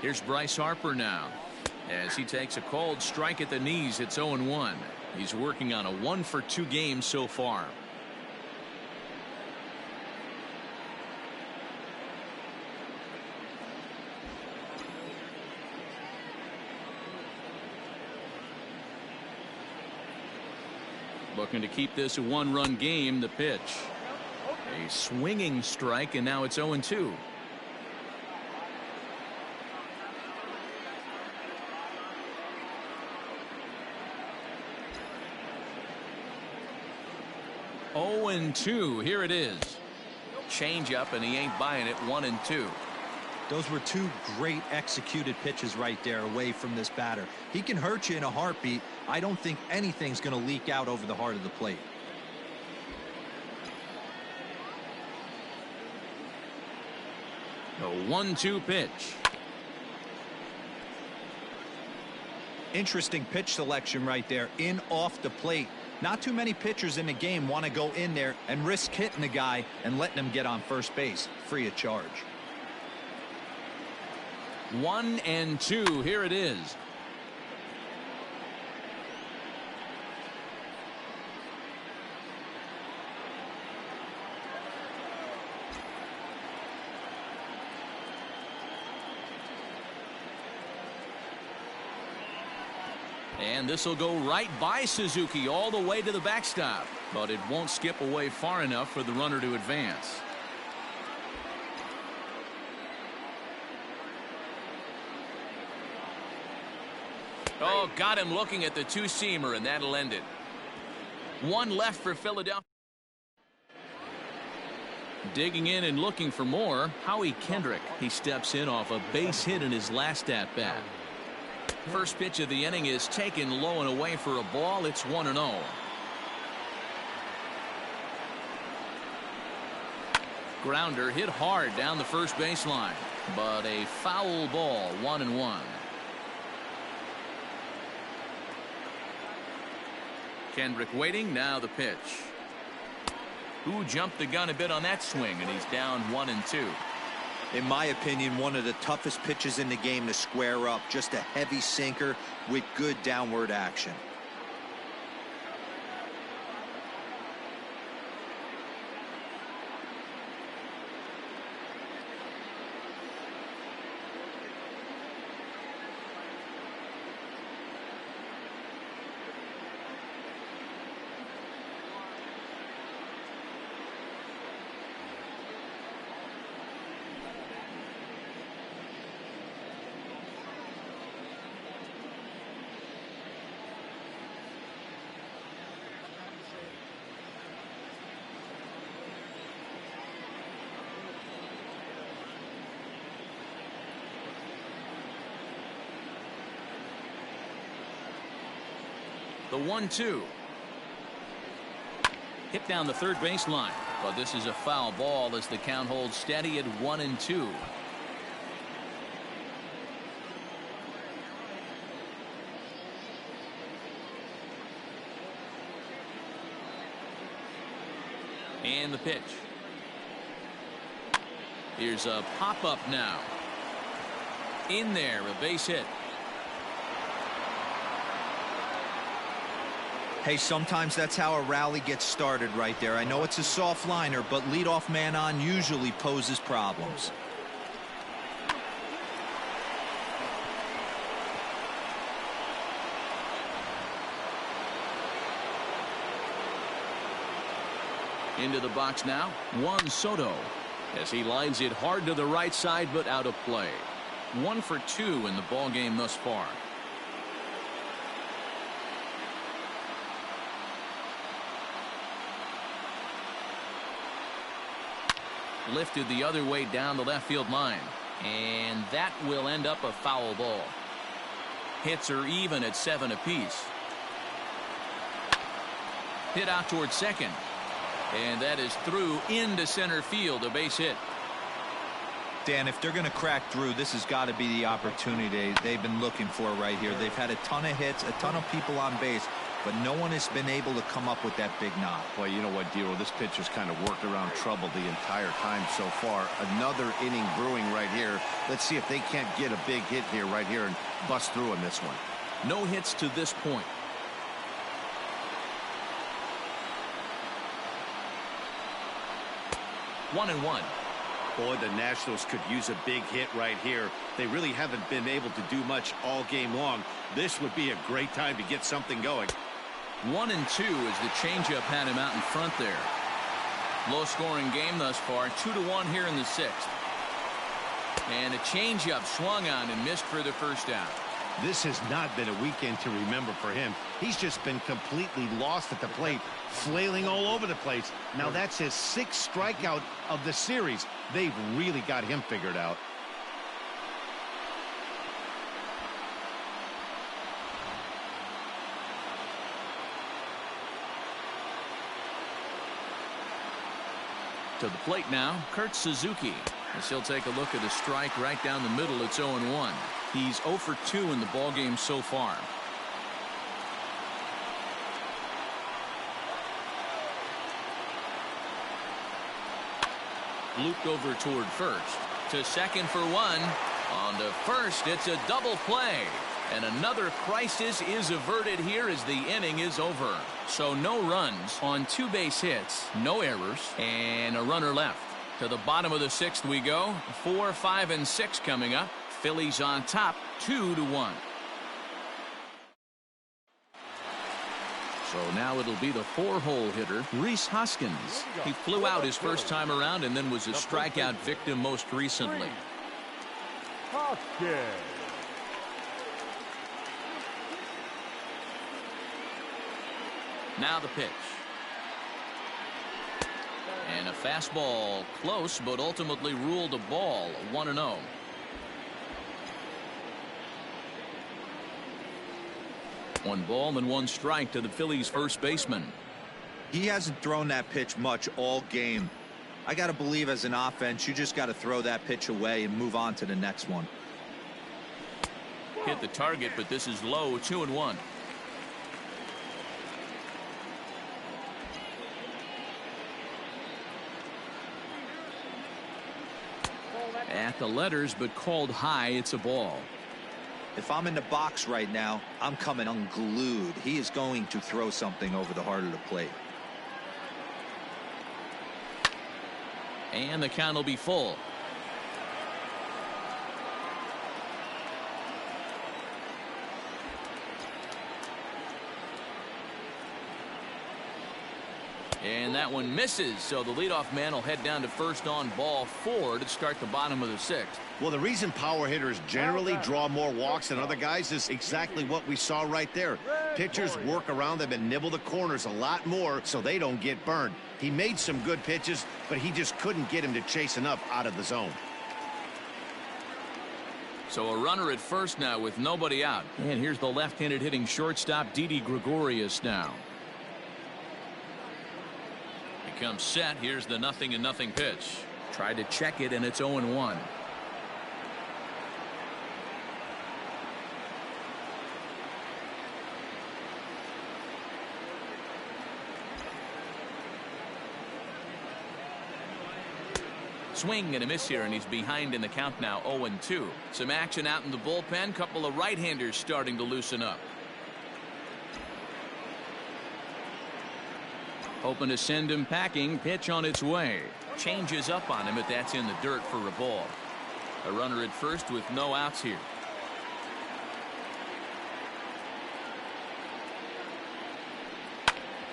[SPEAKER 2] Here's Bryce Harper now as he takes a cold strike at the knees. It's 0-1. He's working on a 1-for-2 game so far. Looking to keep this a 1-run game. The pitch, a swinging strike, and now it's 0-2. And 2. Here it is. Change up, and he ain't buying it. 1-2.
[SPEAKER 5] Those were 2 great executed pitches right there away from this batter. He can hurt you in a heartbeat. I don't think anything's going to leak out over the heart of the plate.
[SPEAKER 2] A 1-2 pitch.
[SPEAKER 5] Interesting pitch selection right there, in off the plate. Not too many pitchers in the game want to go in there and risk hitting the guy and letting him get on first base free of charge.
[SPEAKER 2] 1-2. Here it is. And this will go right by Suzuki all the way to the backstop, but it won't skip away far enough for the runner to advance. Oh, got him looking at the 2-seamer, and that'll end it. 1 left for Philadelphia. Digging in and looking for more, Howie Kendrick. He steps in off a base hit in his last at-bat. First pitch of the inning is taken low and away for a ball. It's 1-0. Grounder hit hard down the first baseline, but a foul ball. 1-1. Kendrick waiting. Now the pitch. Who jumped the gun a bit on that swing, and he's down 1-2.
[SPEAKER 5] In my opinion, one of the toughest pitches in the game to square up. Just a heavy sinker with good downward action.
[SPEAKER 2] The 1-2. Hit down the third baseline, but this is a foul ball as the count holds steady at 1-2. And the pitch. Here's a pop-up now. In there, a base hit.
[SPEAKER 5] Hey, sometimes that's how a rally gets started right there. I know it's a soft liner, but leadoff man on usually poses problems.
[SPEAKER 2] Into the box now, Juan Soto, as he lines it hard to the right side, but out of play. 1 for 2 in the ball game thus far. Lifted the other way down the left field line, and that will end up a foul ball. Hits are even at 7 apiece. Hit out towards second, and that is through into center field, a base hit.
[SPEAKER 5] Dan, if they're going to crack through, this has got to be the opportunity they've been looking for right here. They've had a ton of hits, a ton of people on base, but no one has been able to come up with that big knock.
[SPEAKER 3] Well, you know what, Dero, this pitcher's kind of worked around trouble the entire time so far. Another inning brewing right here. Let's see if they can't get a big hit here right here and bust through in this one.
[SPEAKER 2] No hits to this point. One and one.
[SPEAKER 3] Boy, the Nationals could use a big hit right here. They really haven't been able to do much all game long. This would be a great time to get something going.
[SPEAKER 2] 1 and 2 as the changeup had him out in front there. Low scoring game thus far. 2-1 here in the 6th. And a changeup swung on and missed for the first out.
[SPEAKER 3] This has not been a weekend to remember for him. He's just been completely lost at the plate, flailing all over the place. Now that's his 6th strikeout of the series. They've really got him figured out.
[SPEAKER 2] To the plate now, Kurt Suzuki. As he'll take a look at a strike right down the middle. It's 0-1. He's 0 for 2 in the ballgame so far. Looped over toward first. To second for 1. On to first, it's a double play. And another crisis is averted here as the inning is over. So no runs on 2 base hits, no errors, and a runner left. To the bottom of the 6th we go. 4, 5, and 6 coming up. Phillies on top, 2-1. So now it'll be the 4-hole hitter, Rhys Hoskins. He flew out his first time around and then was a strikeout victim most recently.
[SPEAKER 4] Hoskins.
[SPEAKER 2] Now the pitch. And a fastball close, but ultimately ruled a ball. 1-0. One ball and 1 strike to the Phillies first baseman.
[SPEAKER 5] He hasn't thrown that pitch much all game. I got to believe as an offense, you just got to throw that pitch away and move on to the next one.
[SPEAKER 2] Hit the target, but this is low. 2-1. At the letters, but called high. It's a ball.
[SPEAKER 5] If I'm in the box right now, I'm coming unglued. He is going to throw something over the heart of the plate.
[SPEAKER 2] And the count will be full. And that one misses, so the leadoff man will head down to first on ball 4 to start the bottom of the 6th.
[SPEAKER 3] Well, the reason power hitters generally draw more walks than other guys is exactly what we saw right there. Pitchers work around them and nibble the corners a lot more so they don't get burned. He made some good pitches, but he just couldn't get him to chase enough out of the zone.
[SPEAKER 2] So a runner at first now with nobody out. And here's the left-handed hitting shortstop, Didi Gregorius now. Comes set. Here's the 0-0 pitch. Tried to check it, and it's 0-1. Swing and a miss here, and he's behind in the count now. 0-2. Some action out in the bullpen. Couple of right-handers starting to loosen up. Hoping to send him packing. Pitch on its way. Changes up on him, but that's in the dirt for a ball. A runner at first with no outs here.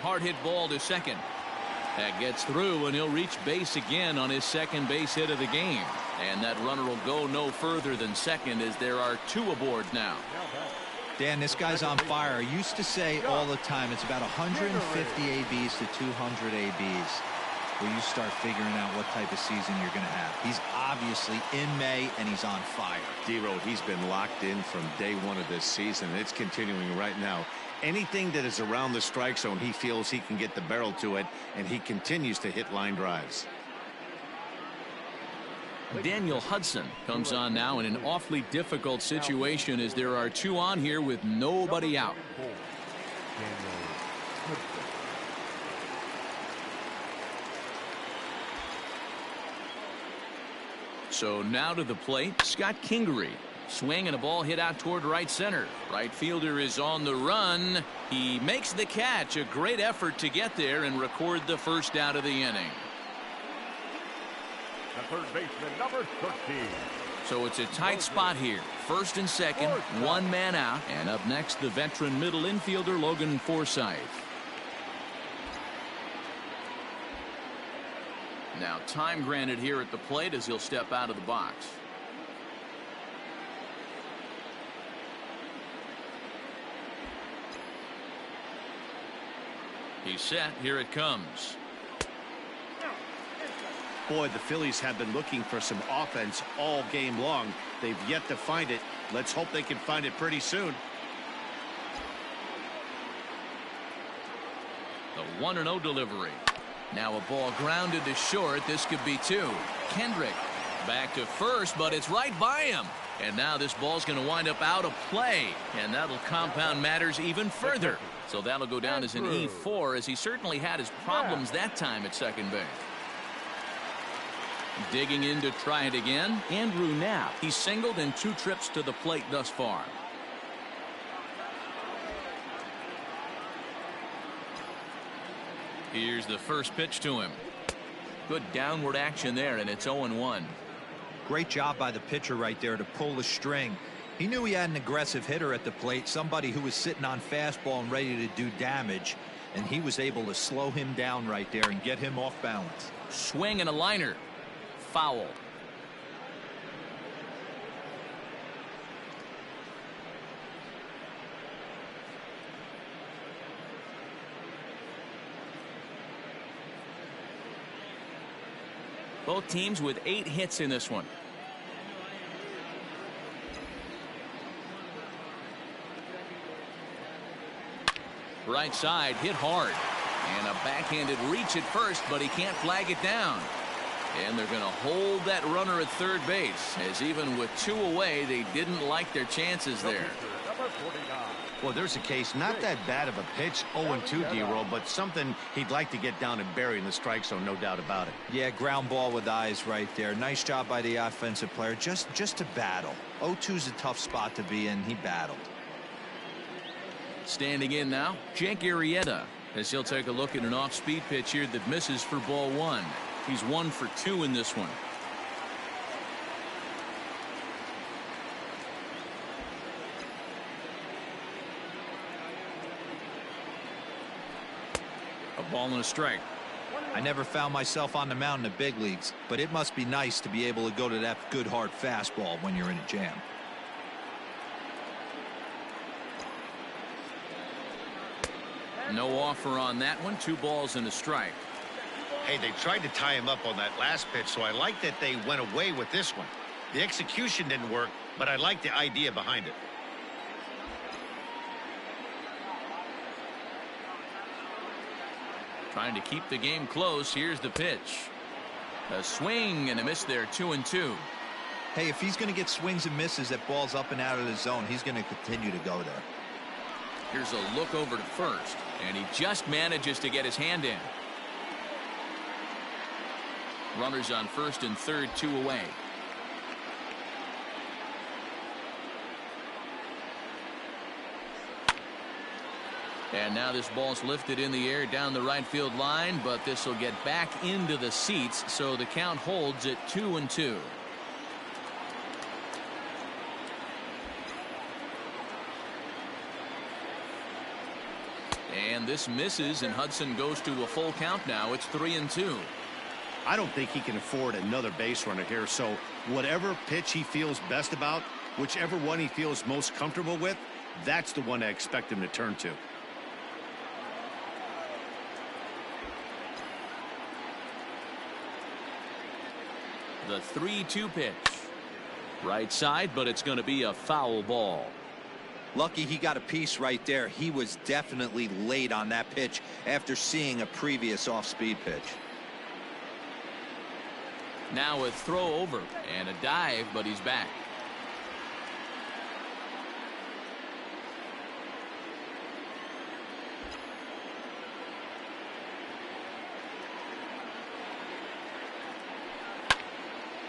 [SPEAKER 2] Hard hit ball to second. That gets through, and he'll reach base again on his second base hit of the game. And that runner will go no further than second as there are 2 aboard now.
[SPEAKER 5] Dan, this guy's on fire. I used to say all the time it's about 150 ABs to 200 ABs where you start figuring out what type of season you're going to have. He's obviously in May, and he's on fire.
[SPEAKER 3] D-Road, he's been locked in from day one of this season. It's continuing right now. Anything that is around the strike zone, he feels he can get the barrel to it, and he continues to hit line drives.
[SPEAKER 2] Daniel Hudson comes on now in an awfully difficult situation as there are 2 on here with nobody out. So now to the plate, Scott Kingery. Swing and a ball hit out toward right center. Right fielder is on the run. He makes the catch. A great effort to get there and record the first out of the inning.
[SPEAKER 4] The third baseman, number 13.
[SPEAKER 2] So it's a tight spot here. First and second, 1 man out. And up next, the veteran middle infielder, Logan Forsythe. Now time granted here at the plate as he'll step out of the box. He's set. Here it comes.
[SPEAKER 3] Boy, the Phillies have been looking for some offense all game long. They've yet to find it. Let's hope they can find it pretty soon.
[SPEAKER 2] The 1-0 delivery. Now a ball grounded to short. This could be 2. Kendrick back to first, but it's right by him. And now this ball's going to wind up out of play, and that'll compound matters even further. So that'll go down as an E4, as he certainly had his problems that time at second base. Digging in to try it again, Andrew Knapp. He's singled in 2 trips to the plate thus far. Here's the first pitch to him. Good downward action there, and it's 0-1.
[SPEAKER 5] Great job by the pitcher right there to pull the string. He knew he had an aggressive hitter at the plate, somebody who was sitting on fastball and ready to do damage, and he was able to slow him down right there and get him off balance.
[SPEAKER 2] Swing and a liner. Foul. Both teams with 8 hits in this one. Right side hit hard, and a backhanded reach at first, but he can't flag it down. And they're going to hold that runner at third base, as even with 2 away, they didn't like their chances there.
[SPEAKER 3] Well, there's a case, not that bad of a pitch, 0-2 D-Roll, but something he'd like to get down and bury in the strike zone, no doubt about it.
[SPEAKER 5] Yeah, ground ball with eyes right there. Nice job by the offensive player, just to battle. 0-2's a tough spot to be in. He battled.
[SPEAKER 2] Standing in now, Jake Arrieta, as he'll take a look at an off-speed pitch here that misses for ball 1. He's 1 for 2 in this one. A ball and a strike.
[SPEAKER 5] I never found myself on the mound in the big leagues, but it must be nice to be able to go to that good hard fastball when you're in a jam.
[SPEAKER 2] No offer on that one. 2 balls and a strike.
[SPEAKER 3] Hey, they tried to tie him up on that last pitch, so I like that they went away with this one. The execution didn't work, but I like the idea behind it.
[SPEAKER 2] Trying to keep the game close. Here's the pitch. A swing and a miss there. 2-2.
[SPEAKER 5] Hey, if he's going to get swings and misses at balls up and out of the zone, he's going to continue to go there.
[SPEAKER 2] Here's a look over to first, and he just manages to get his hand in. Runners on first and third, 2 away. And now this ball's lifted in the air down the right field line, but this will get back into the seats, so the count holds at 2-2. And this misses, and Hudson goes to a full count now. It's 3-2.
[SPEAKER 3] I don't think he can afford another base runner here, so whatever pitch he feels best about, whichever one he feels most comfortable with, that's the one I expect him to turn to.
[SPEAKER 2] The 3-2 pitch. Right side, but it's going to be a foul ball.
[SPEAKER 5] Lucky he got a piece right there. He was definitely late on that pitch after seeing a previous off-speed pitch.
[SPEAKER 2] Now a throw over and a dive, but he's back.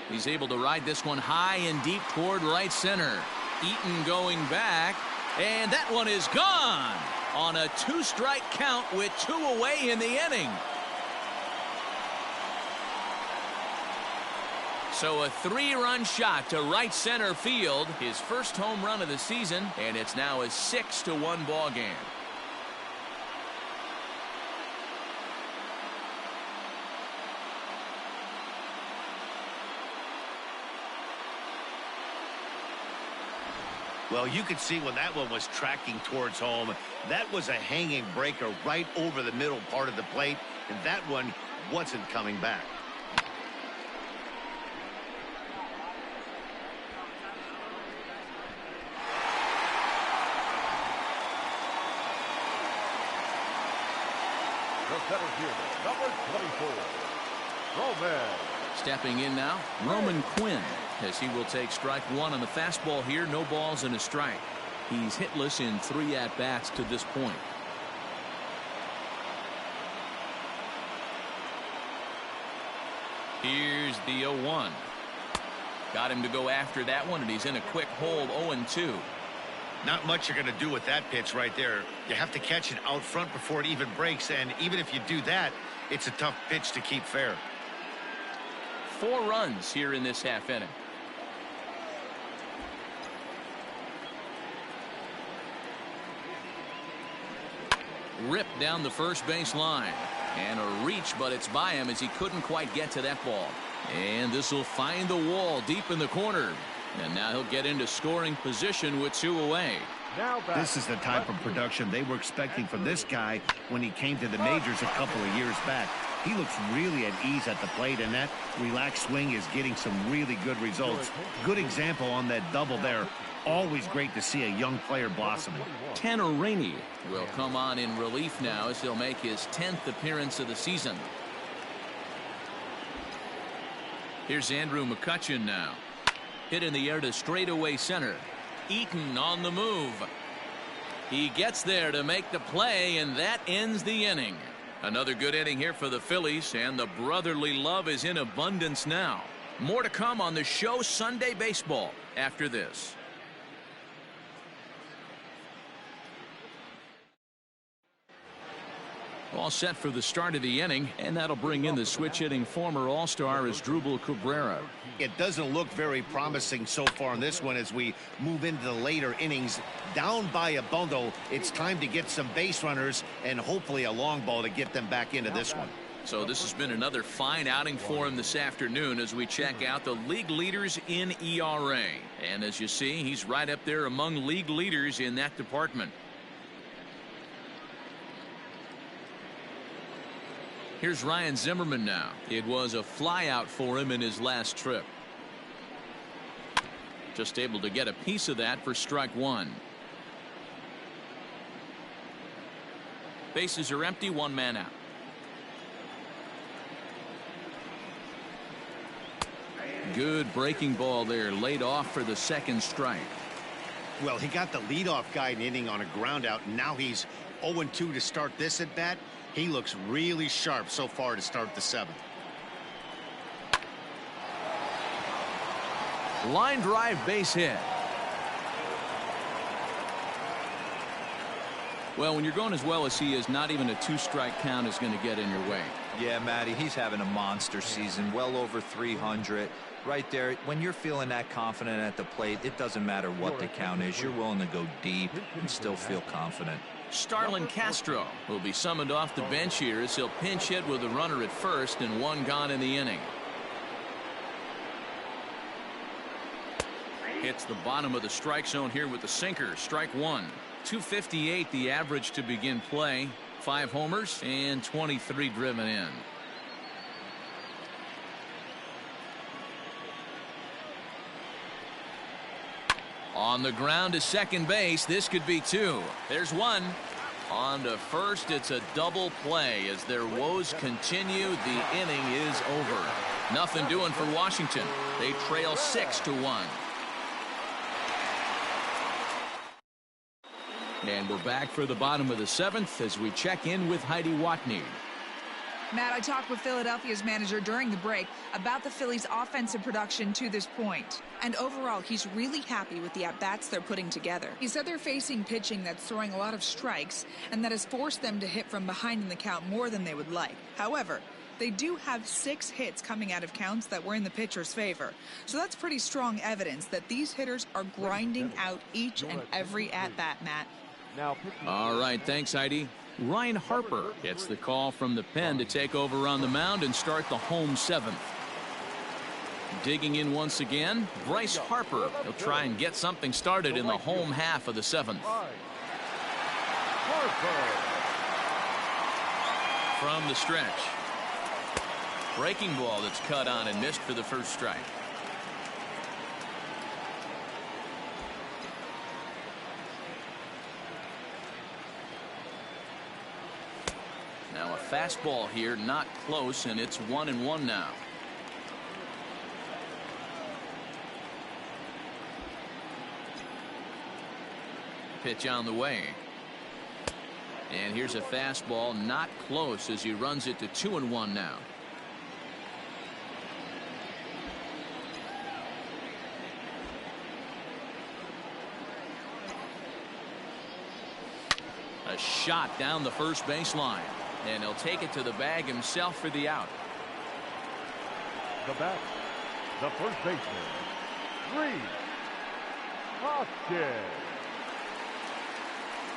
[SPEAKER 2] He's able to ride this one high and deep toward right center. Eaton going back, and that one is gone on a 2-strike count with 2 away in the inning. So a 3-run shot to right center field, his first home run of the season, and it's now a 6-1 ball game.
[SPEAKER 3] Well, you could see when that one was tracking towards home, that was a hanging breaker right over the middle part of the plate, and that one wasn't coming back.
[SPEAKER 4] The center fielder, number 24, Roman.
[SPEAKER 2] Stepping in now, Roman Quinn, as he will take strike one on the fastball here. No balls and a strike. He's hitless in 3 at-bats to this point. Here's the 0-1. Got him to go after that one, and he's in a quick hold. 0-2.
[SPEAKER 3] Not much you're going to do with that pitch right there. You have to catch it out front before it even breaks, and even if you do that, it's a tough pitch to keep fair.
[SPEAKER 2] 4 runs here in this half inning. Ripped down the first base line, and a reach, but it's by him as he couldn't quite get to that ball. And this will find the wall deep in the corner, and now he'll get into scoring position with 2 away.
[SPEAKER 3] This is the type of production they were expecting from this guy when he came to the majors a couple of years back. He looks really at ease at the plate, and that relaxed swing is getting some really good results. Good example on that double there. Always great to see a young player blossoming.
[SPEAKER 2] Tanner Rainey will come on in relief now as he'll make his 10th appearance of the season. Here's Andrew McCutchen now. Hit in the air to straightaway center. Eaton on the move. He gets there to make the play, and that ends the inning. Another good inning here for the Phillies, and the brotherly love is in abundance now. More to come on the show Sunday Baseball after this. All set for the start of the inning, and that'll bring in the switch-hitting former All-Star Asdrubal Cabrera.
[SPEAKER 3] It doesn't look very promising so far in this one as we move into the later innings. Down by a bundle, it's time to get some base runners and hopefully a long ball to get them back into this one.
[SPEAKER 2] So this has been another fine outing for him this afternoon as we check out the league leaders in ERA. And as you see, he's right up there among league leaders in that department. Here's Ryan Zimmerman now. It was a flyout for him in his last trip. Just able to get a piece of that for strike one. Bases are empty, 1 man out. Good breaking ball there, laid off for the second strike.
[SPEAKER 3] Well, he got the leadoff guy in inning on a ground out, and now he's 0-2 to start this at bat. He looks really sharp so far to start the 7th.
[SPEAKER 2] Line drive, base hit. Well, when you're going as well as he is, not even a 2-strike count is going to get in your way.
[SPEAKER 5] Yeah, Matty, he's having a monster season, well over 300. Right there, when you're feeling that confident at the plate, it doesn't matter what the count is. You're willing to go deep and still feel confident.
[SPEAKER 2] Starlin Castro will be summoned off the bench here as he'll pinch hit with a runner at first and one gone in the inning. Hits the bottom of the strike zone here with the sinker. Strike one. 258 the average to begin play. 5 homers and 23 driven in. On the ground to second base. This could be 2. There's 1. On to first. It's a double play as their woes continue. The inning is over. Nothing doing for Washington. They trail 6-1. And we're back for the bottom of the 7th as we check in with Heidi Watney.
[SPEAKER 6] Matt, I talked with Philadelphia's manager during the break about the Phillies' offensive production to this point. And overall, he's really happy with the at-bats they're putting together. He said they're facing pitching that's throwing a lot of strikes, and that has forced them to hit from behind in the count more than they would like. However, they do have 6 hits coming out of counts that were in the pitcher's favor. So that's pretty strong evidence that these hitters are grinding out each and every at-bat, Matt.
[SPEAKER 2] All right, thanks, Heidi. Ryan Harper gets the call from the pen to take over on the mound and start the home 7th. Digging in once again, Bryce Harper. He'll try and get something started in the home half of the 7th. From the stretch. Breaking ball that's cut on and missed for the first strike. Now a fastball here, not close, and it's 1-1 now. Pitch on the way. And here's a fastball, not close, as he runs it to 2-1 now. A shot down the first baseline. And he'll take it to the bag himself for the out.
[SPEAKER 4] The bat, the first baseman, Rhys Hoskins.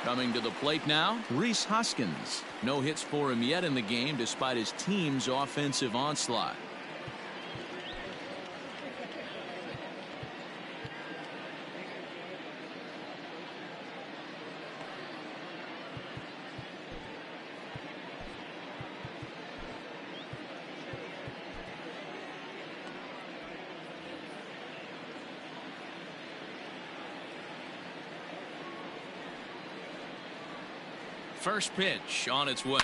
[SPEAKER 2] Coming to the plate now, Rhys Hoskins. No hits for him yet in the game despite his team's offensive onslaught. First pitch on its way,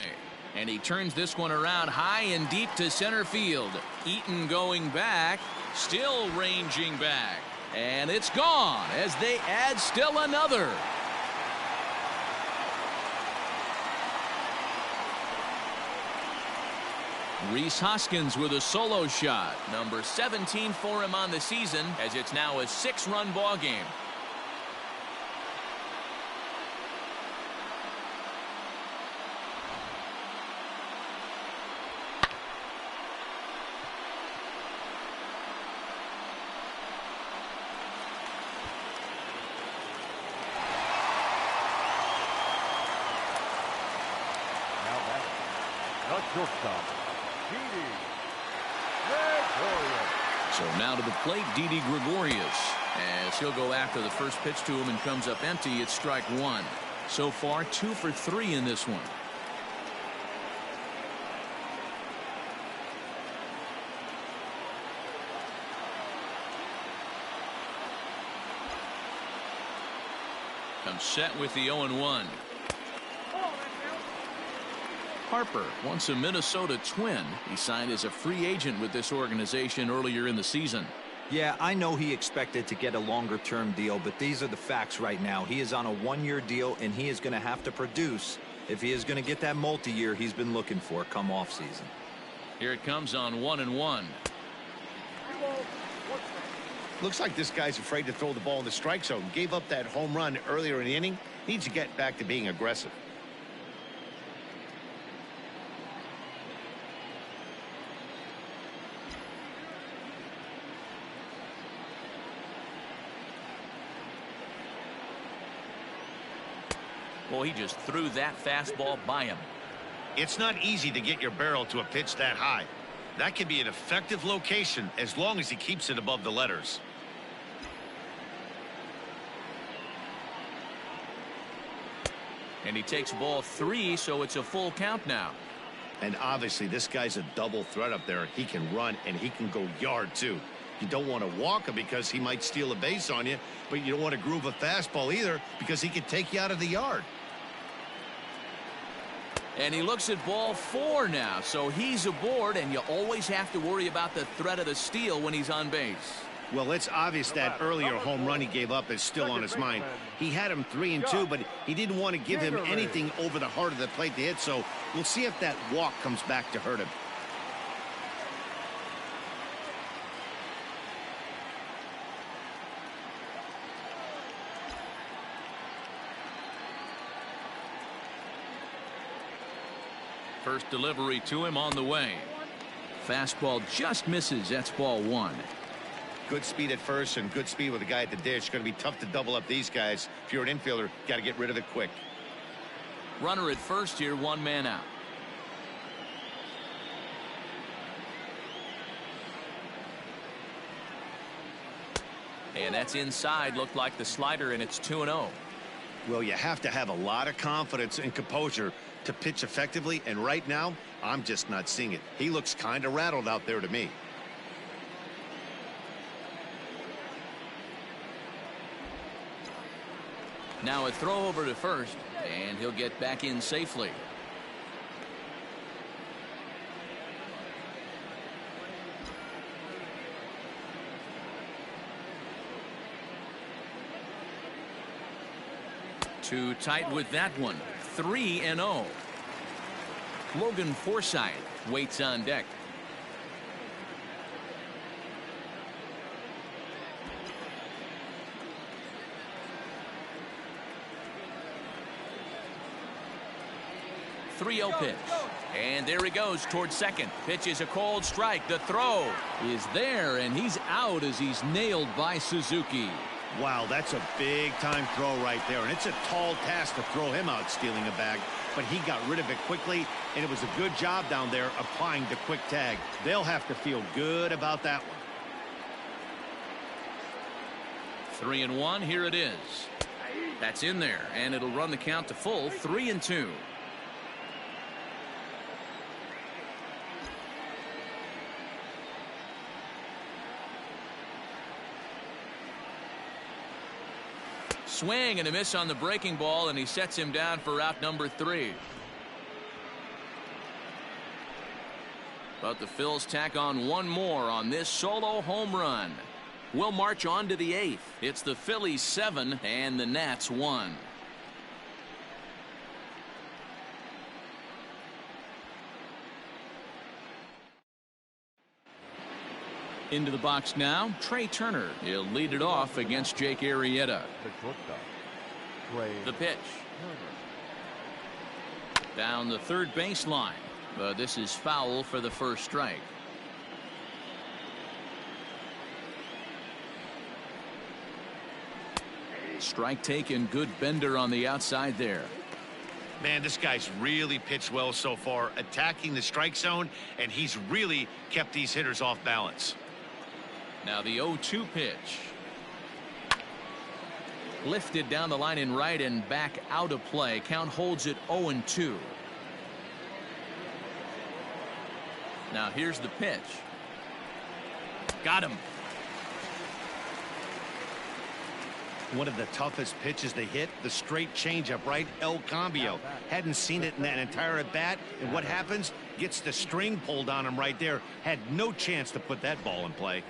[SPEAKER 2] and he turns this one around high and deep to center field. Eaton going back, still ranging back, and it's gone as they add still another. Rhys Hoskins with a solo shot, number 17 for him on the season, as it's now a 6-run ball game.
[SPEAKER 4] Shortstop, Didi Gregorius.
[SPEAKER 2] So now to the plate, Didi Gregorius, as he'll go after the first pitch to him and comes up empty. It's strike 1. So far 2 for 3 in this one. Comes set with the 0-1. Harper, once a Minnesota Twin. He signed as a free agent with this organization earlier in the season.
[SPEAKER 5] Yeah, I know he expected to get a longer-term deal, but these are the facts right now. He is on a 1-year deal, and he is going to have to produce if he is going to get that multi-year he's been looking for come off-season.
[SPEAKER 2] Here it comes on 1-1.
[SPEAKER 3] Looks like this guy's afraid to throw the ball in the strike zone. Gave up that home run earlier in the inning. Needs to get back to being aggressive.
[SPEAKER 2] Well, he just threw that fastball by him.
[SPEAKER 3] It's not easy to get your barrel to a pitch that high. That can be an effective location as long as he keeps it above the letters.
[SPEAKER 2] And he takes ball 3, so it's a full count now.
[SPEAKER 3] And obviously this guy's a double threat up there. He can run and he can go yard too. You don't want to walk him because he might steal a base on you, but you don't want to groove a fastball either because he could take you out of the yard.
[SPEAKER 2] And he looks at ball 4 now, so he's aboard, and you always have to worry about the threat of the steal when he's on base.
[SPEAKER 3] Well, it's obvious that earlier home run he gave up is still on his mind. He had him 3-2, but he didn't want to give him anything over the heart of the plate to hit, so we'll see if that walk comes back to hurt him.
[SPEAKER 2] First delivery to him on the way. Fastball just misses. That's ball 1.
[SPEAKER 3] Good speed at first and good speed with the guy at the dish. Going to be tough to double up these guys. If you're an infielder, got to get rid of it quick.
[SPEAKER 2] Runner at first here, 1 man out. And that's inside. Looked like the slider, and it's 2-0.
[SPEAKER 3] Well, you have to have a lot of confidence and composure to pitch effectively, and right now I'm just not seeing it. He looks kind of rattled out there to me.
[SPEAKER 2] Now a throw over to first, and he'll get back in safely. Too tight with that one. 3-0. Logan Forsythe waits on deck. .30 pitch. And there he goes towards second. Pitch is a cold strike. The throw is there, and he's out as he's nailed by Suzuki.
[SPEAKER 3] Wow, that's a big-time throw right there, and it's a tall task to throw him out stealing a bag, but he got rid of it quickly, and it was a good job down there applying the quick tag. They'll have to feel good about that one.
[SPEAKER 2] 3-1. Here it is. That's in there, and it'll run the count to full. 3-2. Swing and a miss on the breaking ball, and he sets him down for out number 3. But the Phils tack on one more on this solo home run. We'll march on to the 8th. It's the Phillies 7 and the Nats 1. Into the box now, Trey Turner. He'll lead it off against Jake Arrieta. The pitch. Down the third baseline. But this is foul for the first strike. Strike taken. Good bender on the outside there.
[SPEAKER 3] Man, this guy's really pitched well so far, attacking the strike zone, and he's really kept these hitters off balance.
[SPEAKER 2] Now the 0-2 pitch. Lifted down the line in right and back out of play. Count holds it 0-2. Now here's the pitch. Got him.
[SPEAKER 3] One of the toughest pitches they hit, the straight changeup, right? El Cambio. Hadn't seen it in that entire at bat, and what happens? Gets the string pulled on him right there. Had no chance to put that ball in play.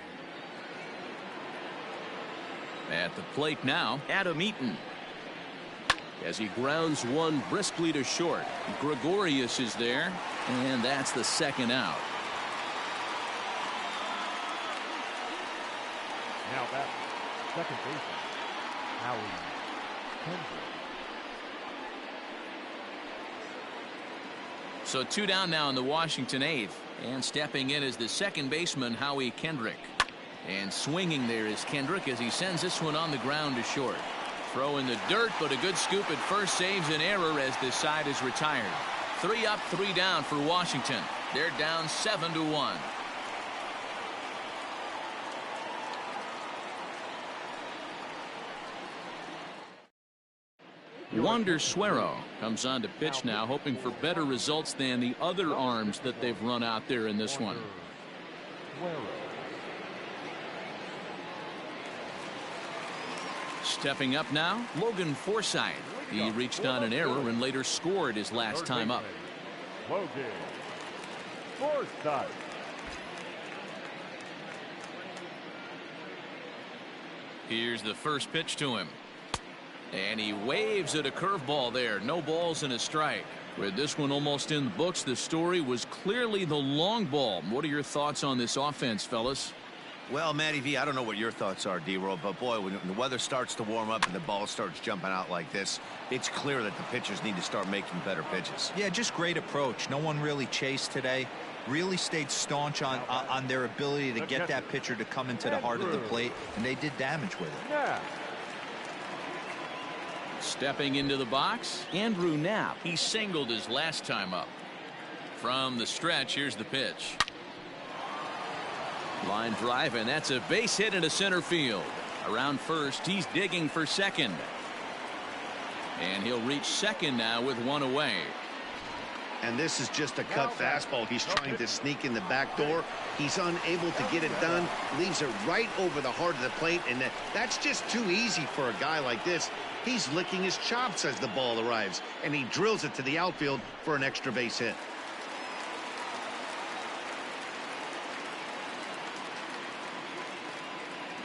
[SPEAKER 2] At the plate now, Adam Eaton. As he grounds one briskly to short. Gregorius is there, and that's the second out.
[SPEAKER 4] Now that second baseman, Howie Kendrick.
[SPEAKER 2] So 2 down now in the Washington 8th, and stepping in is the second baseman, Howie Kendrick. And swinging there is Kendrick as he sends this one on the ground to short. Throw in the dirt, but a good scoop at first saves an error as this side is retired. 3 up, 3 down for Washington. They're down 7-1. Wander Suero comes on to pitch now, hoping for better results than the other arms that they've run out there in this one. Stepping up now, Logan Forsythe. He reached on an error and later scored his last time up.
[SPEAKER 4] Logan Forsythe.
[SPEAKER 2] Here's the first pitch to him. And he waves at a curveball there. No balls and a strike. With this one almost in the books, the story was clearly the long ball. What are your thoughts on this offense, fellas?
[SPEAKER 3] Well, Matty V, I don't know what your thoughts are, D-Roll, but boy, when the weather starts to warm up and the ball starts jumping out like this, it's clear that the pitchers need to start making better pitches.
[SPEAKER 5] Yeah, just great approach. No one really chased today. Really stayed staunch on their ability to get that pitcher to come into the heart of the plate, and they did damage with it.
[SPEAKER 4] Yeah.
[SPEAKER 2] Stepping into the box, Andrew Knapp. He singled his last time up. From the stretch, here's the pitch. Line drive, and that's a base hit into center field. Around first, he's digging for second. And he'll reach second now with one away.
[SPEAKER 3] And this is just a cut fastball. He's trying to sneak in the back door. He's unable to get it done. Leaves it right over the heart of the plate, and that's just too easy for a guy like this. He's licking his chops as the ball arrives, and he drills it to the outfield for an extra base hit.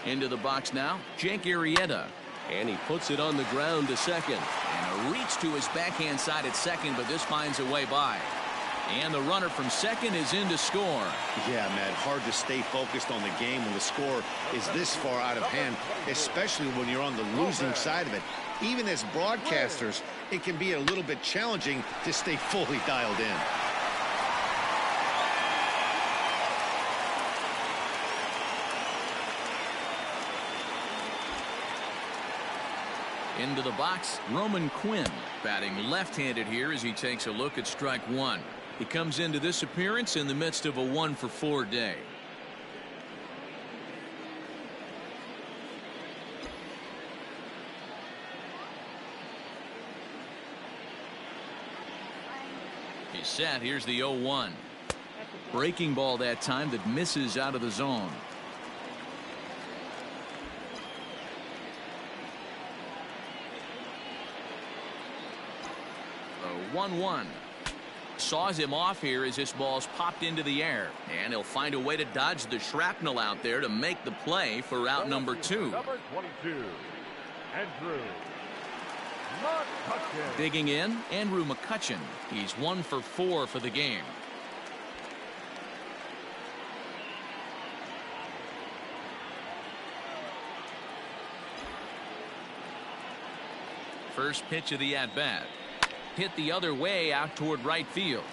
[SPEAKER 2] Into the box now, Jake Arrieta. And he puts it on the ground to second. And a reach to his backhand side at second, but this finds a way by. And the runner from second is in to score.
[SPEAKER 3] Yeah, Matt, hard to stay focused on the game when the score is this far out of hand, especially when you're on the losing side of it. Even as broadcasters, it can be a little bit challenging to stay fully dialed in.
[SPEAKER 2] Into the box, Roman Quinn, batting left-handed here as he takes a look at strike one. He comes into this appearance in the midst of a 1-for-4 day. He's set. Here's the 0-1. Breaking ball that time that misses out of the zone. The 1-1. Saws him off here as this ball's popped into the air. And he'll find a way to dodge the shrapnel out there to make the play for out number 2.
[SPEAKER 4] Number 22, Andrew McCutchen.
[SPEAKER 2] Digging in, Andrew McCutchen. He's 1-for-4 for the game. First pitch of the at-bat. Hit the other way out toward right field.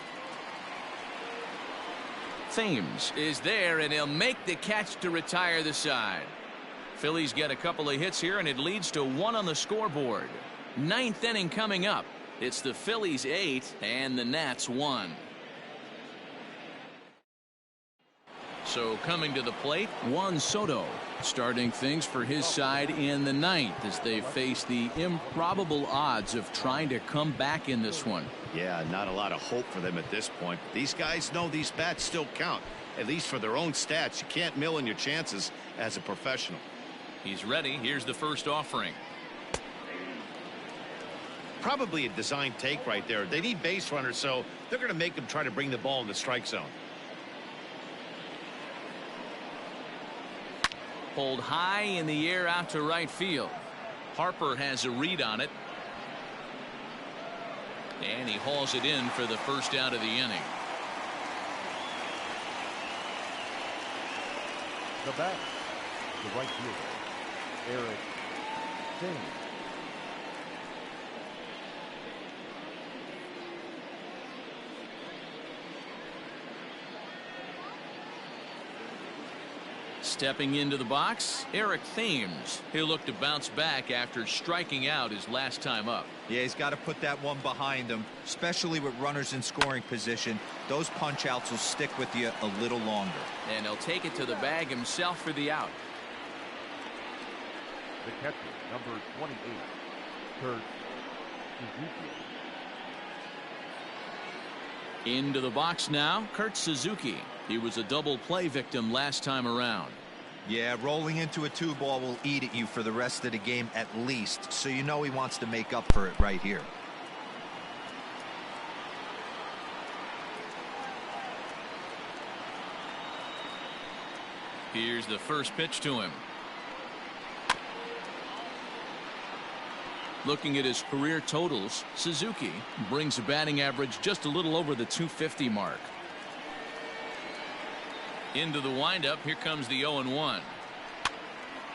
[SPEAKER 2] Thames is there, and he'll make the catch to retire the side. Phillies get a couple of hits here, and it leads to 1 on the scoreboard. 9th inning coming up. It's the Phillies 8 and the Nats 1. So coming to the plate, Juan Soto, starting things for his side in the 9th as they face the improbable odds of trying to come back in this one.
[SPEAKER 3] Yeah, not a lot of hope for them at this point. These guys know these bats still count, at least for their own stats. You can't mill in your chances as a professional.
[SPEAKER 2] He's ready. Here's the first offering.
[SPEAKER 3] Probably a design take right there. They need base runners, so they're going to make them try to bring the ball in the strike zone.
[SPEAKER 2] Pulled high in the air out to right field. Harper has a read on it. And he hauls it in for the first out of the inning.
[SPEAKER 4] The bat, the right fielder, Eric Thames.
[SPEAKER 2] Stepping into the box, Eric Thames. He'll look to bounce back after striking out his last time up.
[SPEAKER 5] Yeah, he's got to put that one behind him, especially with runners in scoring position. Those punch outs will stick with you a little longer.
[SPEAKER 2] And he'll take it to the bag himself for the out.
[SPEAKER 4] The catcher, number 28, Kurt Suzuki.
[SPEAKER 2] Into the box now, Kurt Suzuki. He was a double play victim last time around.
[SPEAKER 5] Yeah, rolling into a 2-ball will eat at you for the rest of the game at least, so you know he wants to make up for it right here.
[SPEAKER 2] Here's the first pitch to him. Looking at his career totals, Suzuki brings a batting average just a little over the 250 mark. Into the windup, here comes the 0-1.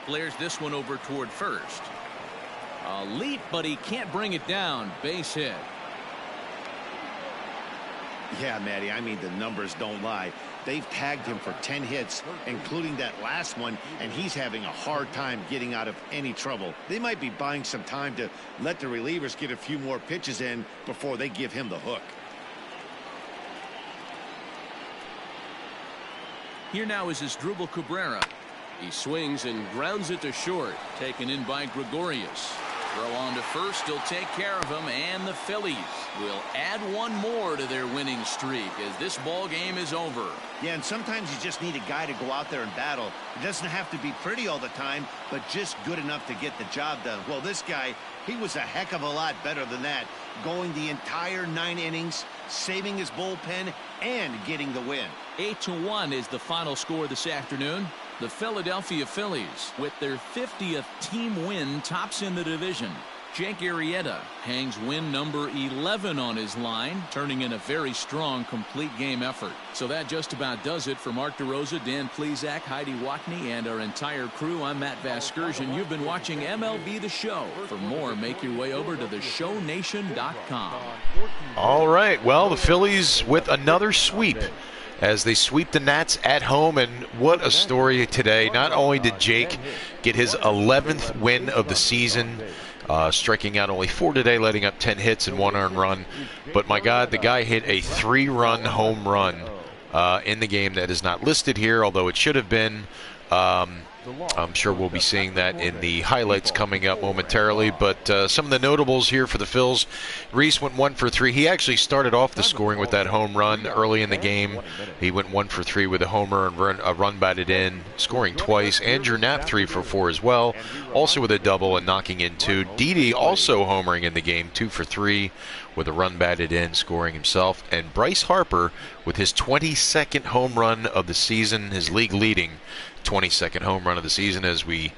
[SPEAKER 2] Flares this one over toward first. A leap, but he can't bring it down. Base hit.
[SPEAKER 3] Yeah, Matty, I mean, the numbers don't lie. They've tagged him for 10 hits, including that last one, and he's having a hard time getting out of any trouble. They might be buying some time to let the relievers get a few more pitches in before they give him the hook.
[SPEAKER 2] Here now is Asdrubal Cabrera. He swings and grounds it to short. Taken in by Gregorius. Throw on to first. He'll take care of him, and the Phillies will add one more to their winning streak as this ball game is over.
[SPEAKER 3] Yeah, and sometimes you just need a guy to go out there and battle. It doesn't have to be pretty all the time, but just good enough to get the job done. Well, this guy, he was a heck of a lot better than that, going the entire 9 innings, saving his bullpen, and getting the win.
[SPEAKER 2] 8-1 is the final score this afternoon. The Philadelphia Phillies, with their 50th team win, tops in the division. Jake Arrieta hangs win number 11 on his line, turning in a very strong complete game effort. So that just about does it for Mark DeRosa, Dan Plesac, Heidi Watney, and our entire crew. I'm Matt Vasgersian. You've been watching MLB The Show. For more, make your way over to theshownation.com.
[SPEAKER 1] All right, well, the Phillies with another sweep as they sweep the Nats at home, and what a story today. Not only did Jake get his 11th win of the season, striking out only 4 today, letting up 10 hits and 1 earned run, but my God, the guy hit a 3-run home run in the game that is not listed here, although it should have been. I'm sure we'll be seeing that in the highlights coming up momentarily. But some of the notables here for the Phils, Rhys went 1 for 3. He actually started off the scoring with that home run early in the game. He went 1 for 3 with a homer and a run batted in, scoring twice. Andrew Knapp 3 for 4 as well, also with a double and knocking in 2. Didi also homering in the game, 2 for 3 with a run batted in, scoring himself. And Bryce Harper with his 22nd home run of the season, his league leading 22nd home run of the season. As we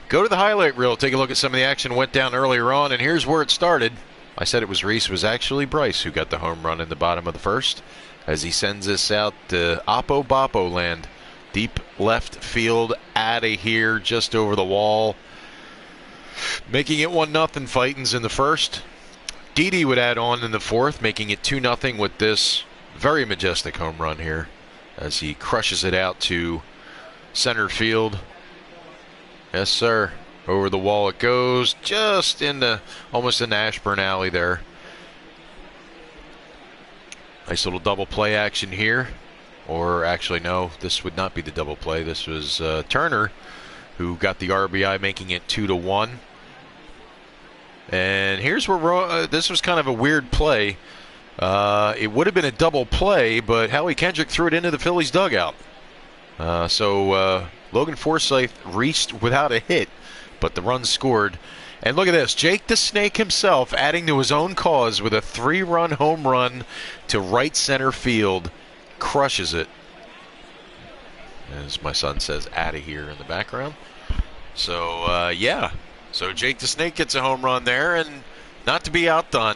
[SPEAKER 1] go to the highlight reel, take a look at some of the action went down earlier on, and here's where it started. I said it was Rhys. It was actually Bryce who got the home run in the bottom of the first as he sends us out to Oppo Boppo land. Deep left field, out of here, just over the wall. Making it 1-0 Fightins in the first. Didi would add on in the fourth, making it 2-0 with this very majestic home run here as he crushes it out to center field. Yes, sir. Over the wall it goes, just almost in the Ashburn alley there. Nice little double play action here. Or actually, no, this would not be the double play. This was Turner who got the RBI, making it 2-1. And here's where this was kind of a weird play. It would have been a double play, but Howie Kendrick threw it into the Phillies dugout. So Logan Forsythe reached without a hit, but the run scored. And look at this, Jake the Snake himself adding to his own cause with a 3-run home run to right center field. Crushes it. As my son says, "outta here" in the background. So, yeah. So Jake the Snake gets a home run there, and not to be outdone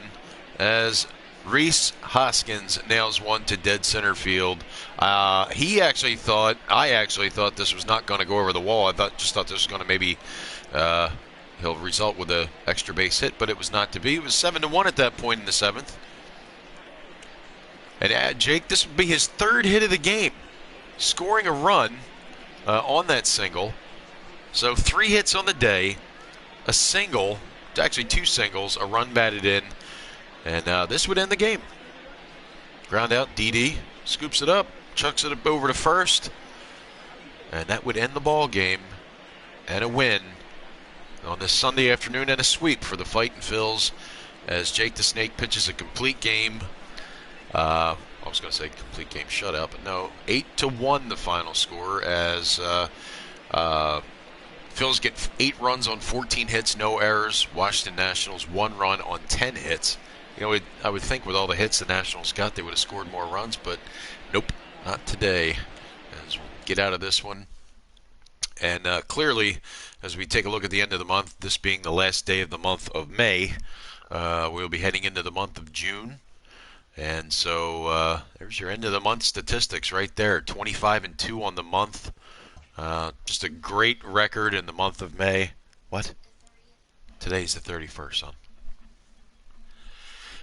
[SPEAKER 1] as Rhys Hoskins nails one to dead center field. I actually thought this was not going to go over the wall. I just thought this was going to maybe he'll result with an extra base hit, but it was not to be. It was 7-1 at that point in the 7th. And Jake, this would be his 3rd hit of the game, scoring a run on that single. So 3 hits on the day, a single, actually 2 singles, a run batted in, and this would end the game. Ground out, Didi scoops it up, chucks it up over to first, and that would end the ball game and a win on this Sunday afternoon, and a sweep for the Fightin' Phils as Jake the Snake pitches a complete game. I was going to say complete game shutout, but no, 8-1 the final score as Phils get 8 runs on 14 hits, no errors. Washington Nationals 1 run on 10 hits. I would think with all the hits the Nationals got, they would have scored more runs, but nope, not today. As we'll get out of this one. And clearly, as we take a look at the end of the month, this being the last day of the month of May, we'll be heading into the month of June. And so there's your end of the month statistics right there. 25-2 on the month. Just a great record in the month of May. What? Today's the 31st, son.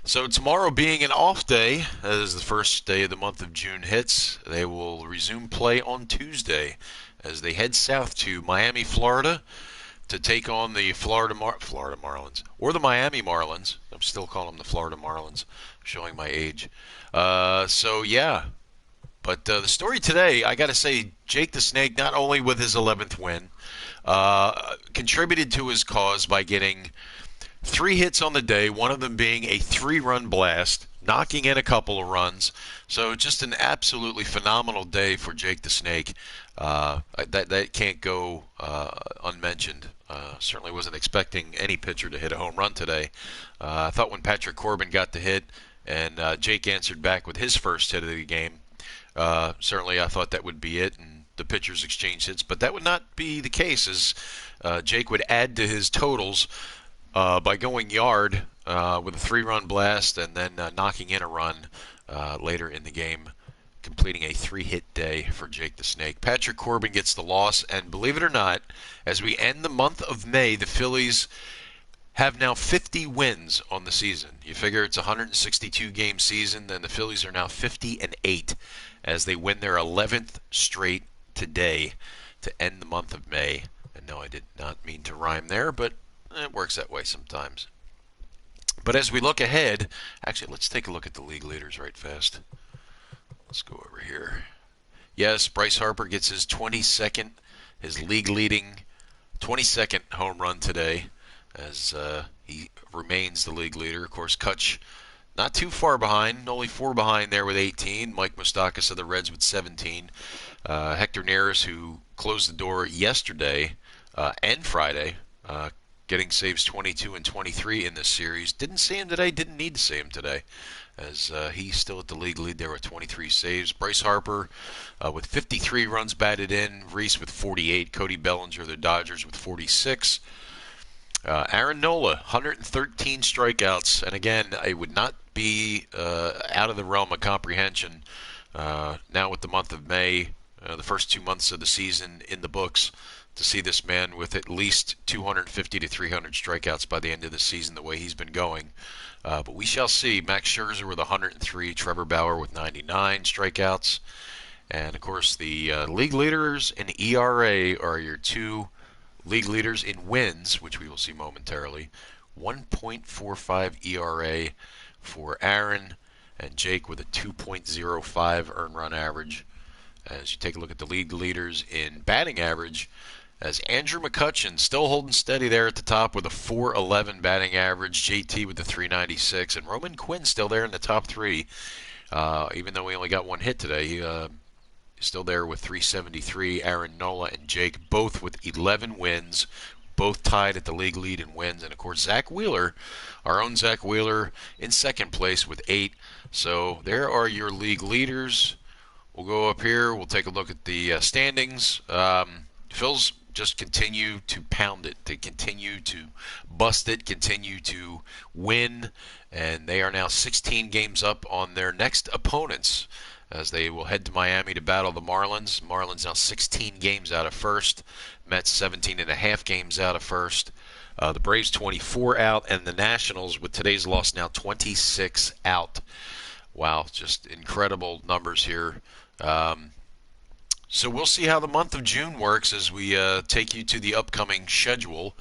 [SPEAKER 1] So tomorrow being an off day, as the first day of the month of June hits, they will resume play on Tuesday as they head south to Miami, Florida, to take on the Florida Marlins, or the Miami Marlins. I'm still calling them the Florida Marlins, showing my age. So yeah, but the story today, I got to say, Jake the Snake, not only with his 11th win, contributed to his cause by getting 3 hits on the day, one of them being a 3-run blast, knocking in a couple of runs. So just an absolutely phenomenal day for Jake the Snake. That can't go unmentioned. Certainly wasn't expecting any pitcher to hit a home run today. I thought when Patrick Corbin got the hit and Jake answered back with his first hit of the game, certainly I thought that would be it, and the pitchers exchanged hits. But that would not be the case, as Jake would add to his totals by going yard with a 3-run blast and then knocking in a run later in the game, completing a 3-hit day for Jake the Snake. Patrick Corbin gets the loss, and believe it or not, as we end the month of May, the Phillies have now 50 wins on the season. You figure it's a 162-game season, then the Phillies are now 50-8 as they win their 11th straight today to end the month of May. And no, I did not mean to rhyme there, but it works that way sometimes. But as we look ahead, actually, let's take a look at the league leaders right fast. Let's go over here. Yes, Bryce Harper gets his 22nd, his league-leading 22nd home run today, as he remains the league leader. Of course, Kutch not too far behind, only 4 behind there with 18. Mike Moustakas of the Reds with 17. Hector Neris, who closed the door yesterday and Friday, getting saves 22 and 23 in this series. Didn't see him today, didn't need to see him today, as he's still at the league lead there with 23 saves. Bryce Harper with 53 runs batted in. Reese with 48. Cody Bellinger, the Dodgers, with 46. Aaron Nola, 113 strikeouts. And again, it would not be out of the realm of comprehension now with the month of May, the first 2 months of the season in the books, to see this man with at least 250 to 300 strikeouts by the end of the season, the way he's been going. But we shall see. Max Scherzer with 103, Trevor Bauer with 99 strikeouts. And, of course, the league leaders in ERA are your 2 league leaders in wins, which we will see momentarily. 1.45 ERA for Aaron, and Jake with a 2.05 earned run average. As you take a look at the league leaders in batting average, as Andrew McCutchen still holding steady there at the top with a 4.11 batting average, JT with the 3.96, and Roman Quinn still there in the top 3. Even though he only got 1 hit today, he's still there with 3.73. Aaron Nola and Jake both with 11 wins, both tied at the league lead in wins. And, of course, Zach Wheeler, our own Zach Wheeler, in second place with 8. So there are your league leaders. We'll go up here. We'll take a look at the standings. Phil's just continue to pound it, to continue to bust it, continue to win. And they are now 16 games up on their next opponents, as they will head to Miami to battle the Marlins. Marlins now 16 games out of first. Mets 17.5 games out of first. The Braves 24 out, and the Nationals, with today's loss, now 26 out. Wow, just incredible numbers here. So we'll see how the month of June works as we take you to the upcoming schedule.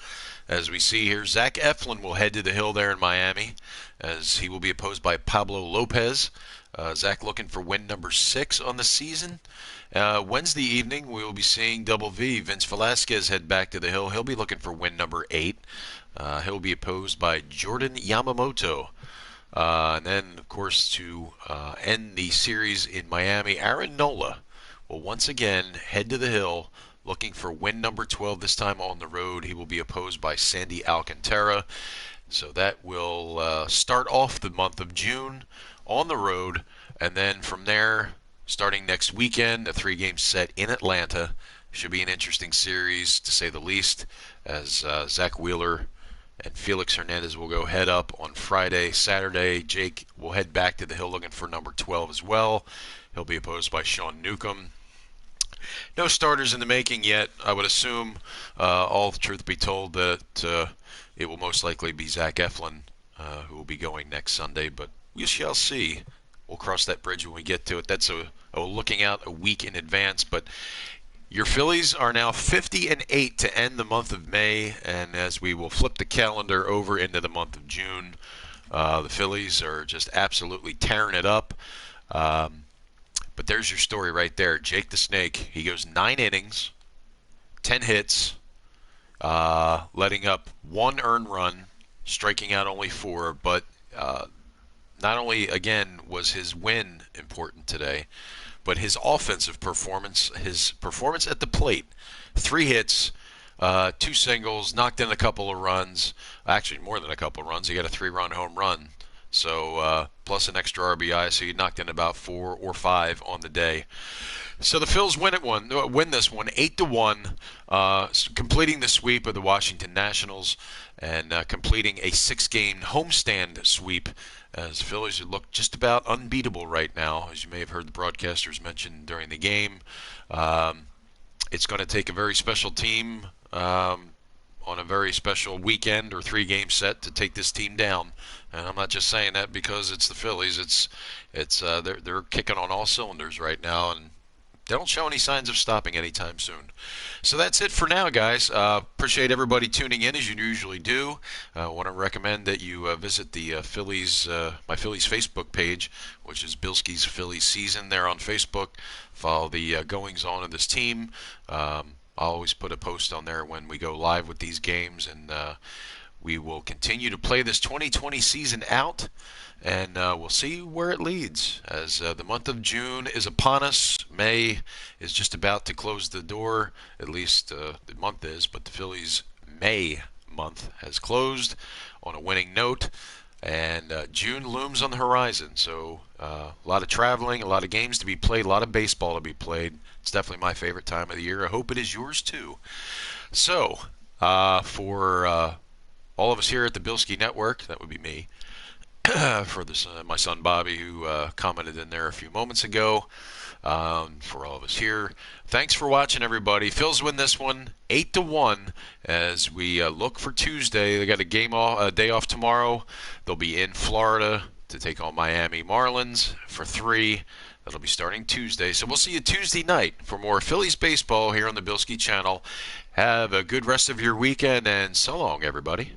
[SPEAKER 1] As we see here, Zach Eflin will head to the hill there in Miami as he will be opposed by Pablo Lopez. Zach looking for win number 6 on the season. Wednesday evening, we will be seeing Double V. Vince Velasquez head back to the hill. He'll be looking for win number 8. He'll be opposed by Jordan Yamamoto. And then, of course, to end the series in Miami, Aaron Nola will once again head to the hill looking for win number 12, this time on the road. He will be opposed by Sandy Alcantara. So that will start off the month of June on the road. And then from there, starting next weekend, a 3-game set in Atlanta. Should be an interesting series, to say the least, as Zach Wheeler and Felix Hernandez will go head up on Friday. Saturday, Jake will head back to the hill looking for number 12 as well. He'll be opposed by Sean Newcomb. No starters in the making yet. I would assume, all the truth be told, that it will most likely be Zach Eflin who will be going next Sunday, but we shall see. We'll cross that bridge when we get to it. That's looking out a week in advance, but your Phillies are now 50-8 to end the month of May, and as we will flip the calendar over into the month of June, the Phillies are just absolutely tearing it up. But there's your story right there. Jake the Snake, he goes 9 innings, 10 hits, letting up 1 earned run, striking out only 4. But not only, again, was his win important today, but his offensive performance, his performance at the plate, 3 hits, 2 singles, knocked in a couple of runs, actually more than a couple of runs. He got a 3-run home run. So plus an extra RBI, so he knocked in about 4 or 5 on the day. So the Phils win this one 8-1, completing the sweep of the Washington Nationals and completing a 6-game homestand sweep. As the Phillies look just about unbeatable right now, as you may have heard the broadcasters mention during the game. It's going to take a very special team on a very special weekend or 3-game set to take this team down. And I'm not just saying that because it's the Phillies. They're kicking on all cylinders right now, and they don't show any signs of stopping anytime soon. So that's it for now, guys. Appreciate everybody tuning in as you usually do. I want to recommend that you visit the Phillies, my Phillies Facebook page, which is Bilskie's Phillies Season there on Facebook. Follow the goings-on of this team. I'll always put a post on there when we go live with these games, and we will continue to play this 2020 season out, and we'll see where it leads as the month of June is upon us. May is just about to close the door, at least the month is, but the Phillies' May month has closed on a winning note, and June looms on the horizon. So a lot of traveling, a lot of games to be played, a lot of baseball to be played. It's definitely my favorite time of the year. I hope it is yours too. So for all of us here at the Bilskie Network, that would be me, for this, my son Bobby, who commented in there a few moments ago, for all of us here, thanks for watching, everybody. Phils win this one 8-1 as we look for Tuesday. They got a day off tomorrow. They'll be in Florida to take on Miami Marlins for 3. That'll be starting Tuesday. So we'll see you Tuesday night for more Phillies baseball here on the Bilskie channel. Have a good rest of your weekend, and so long, everybody.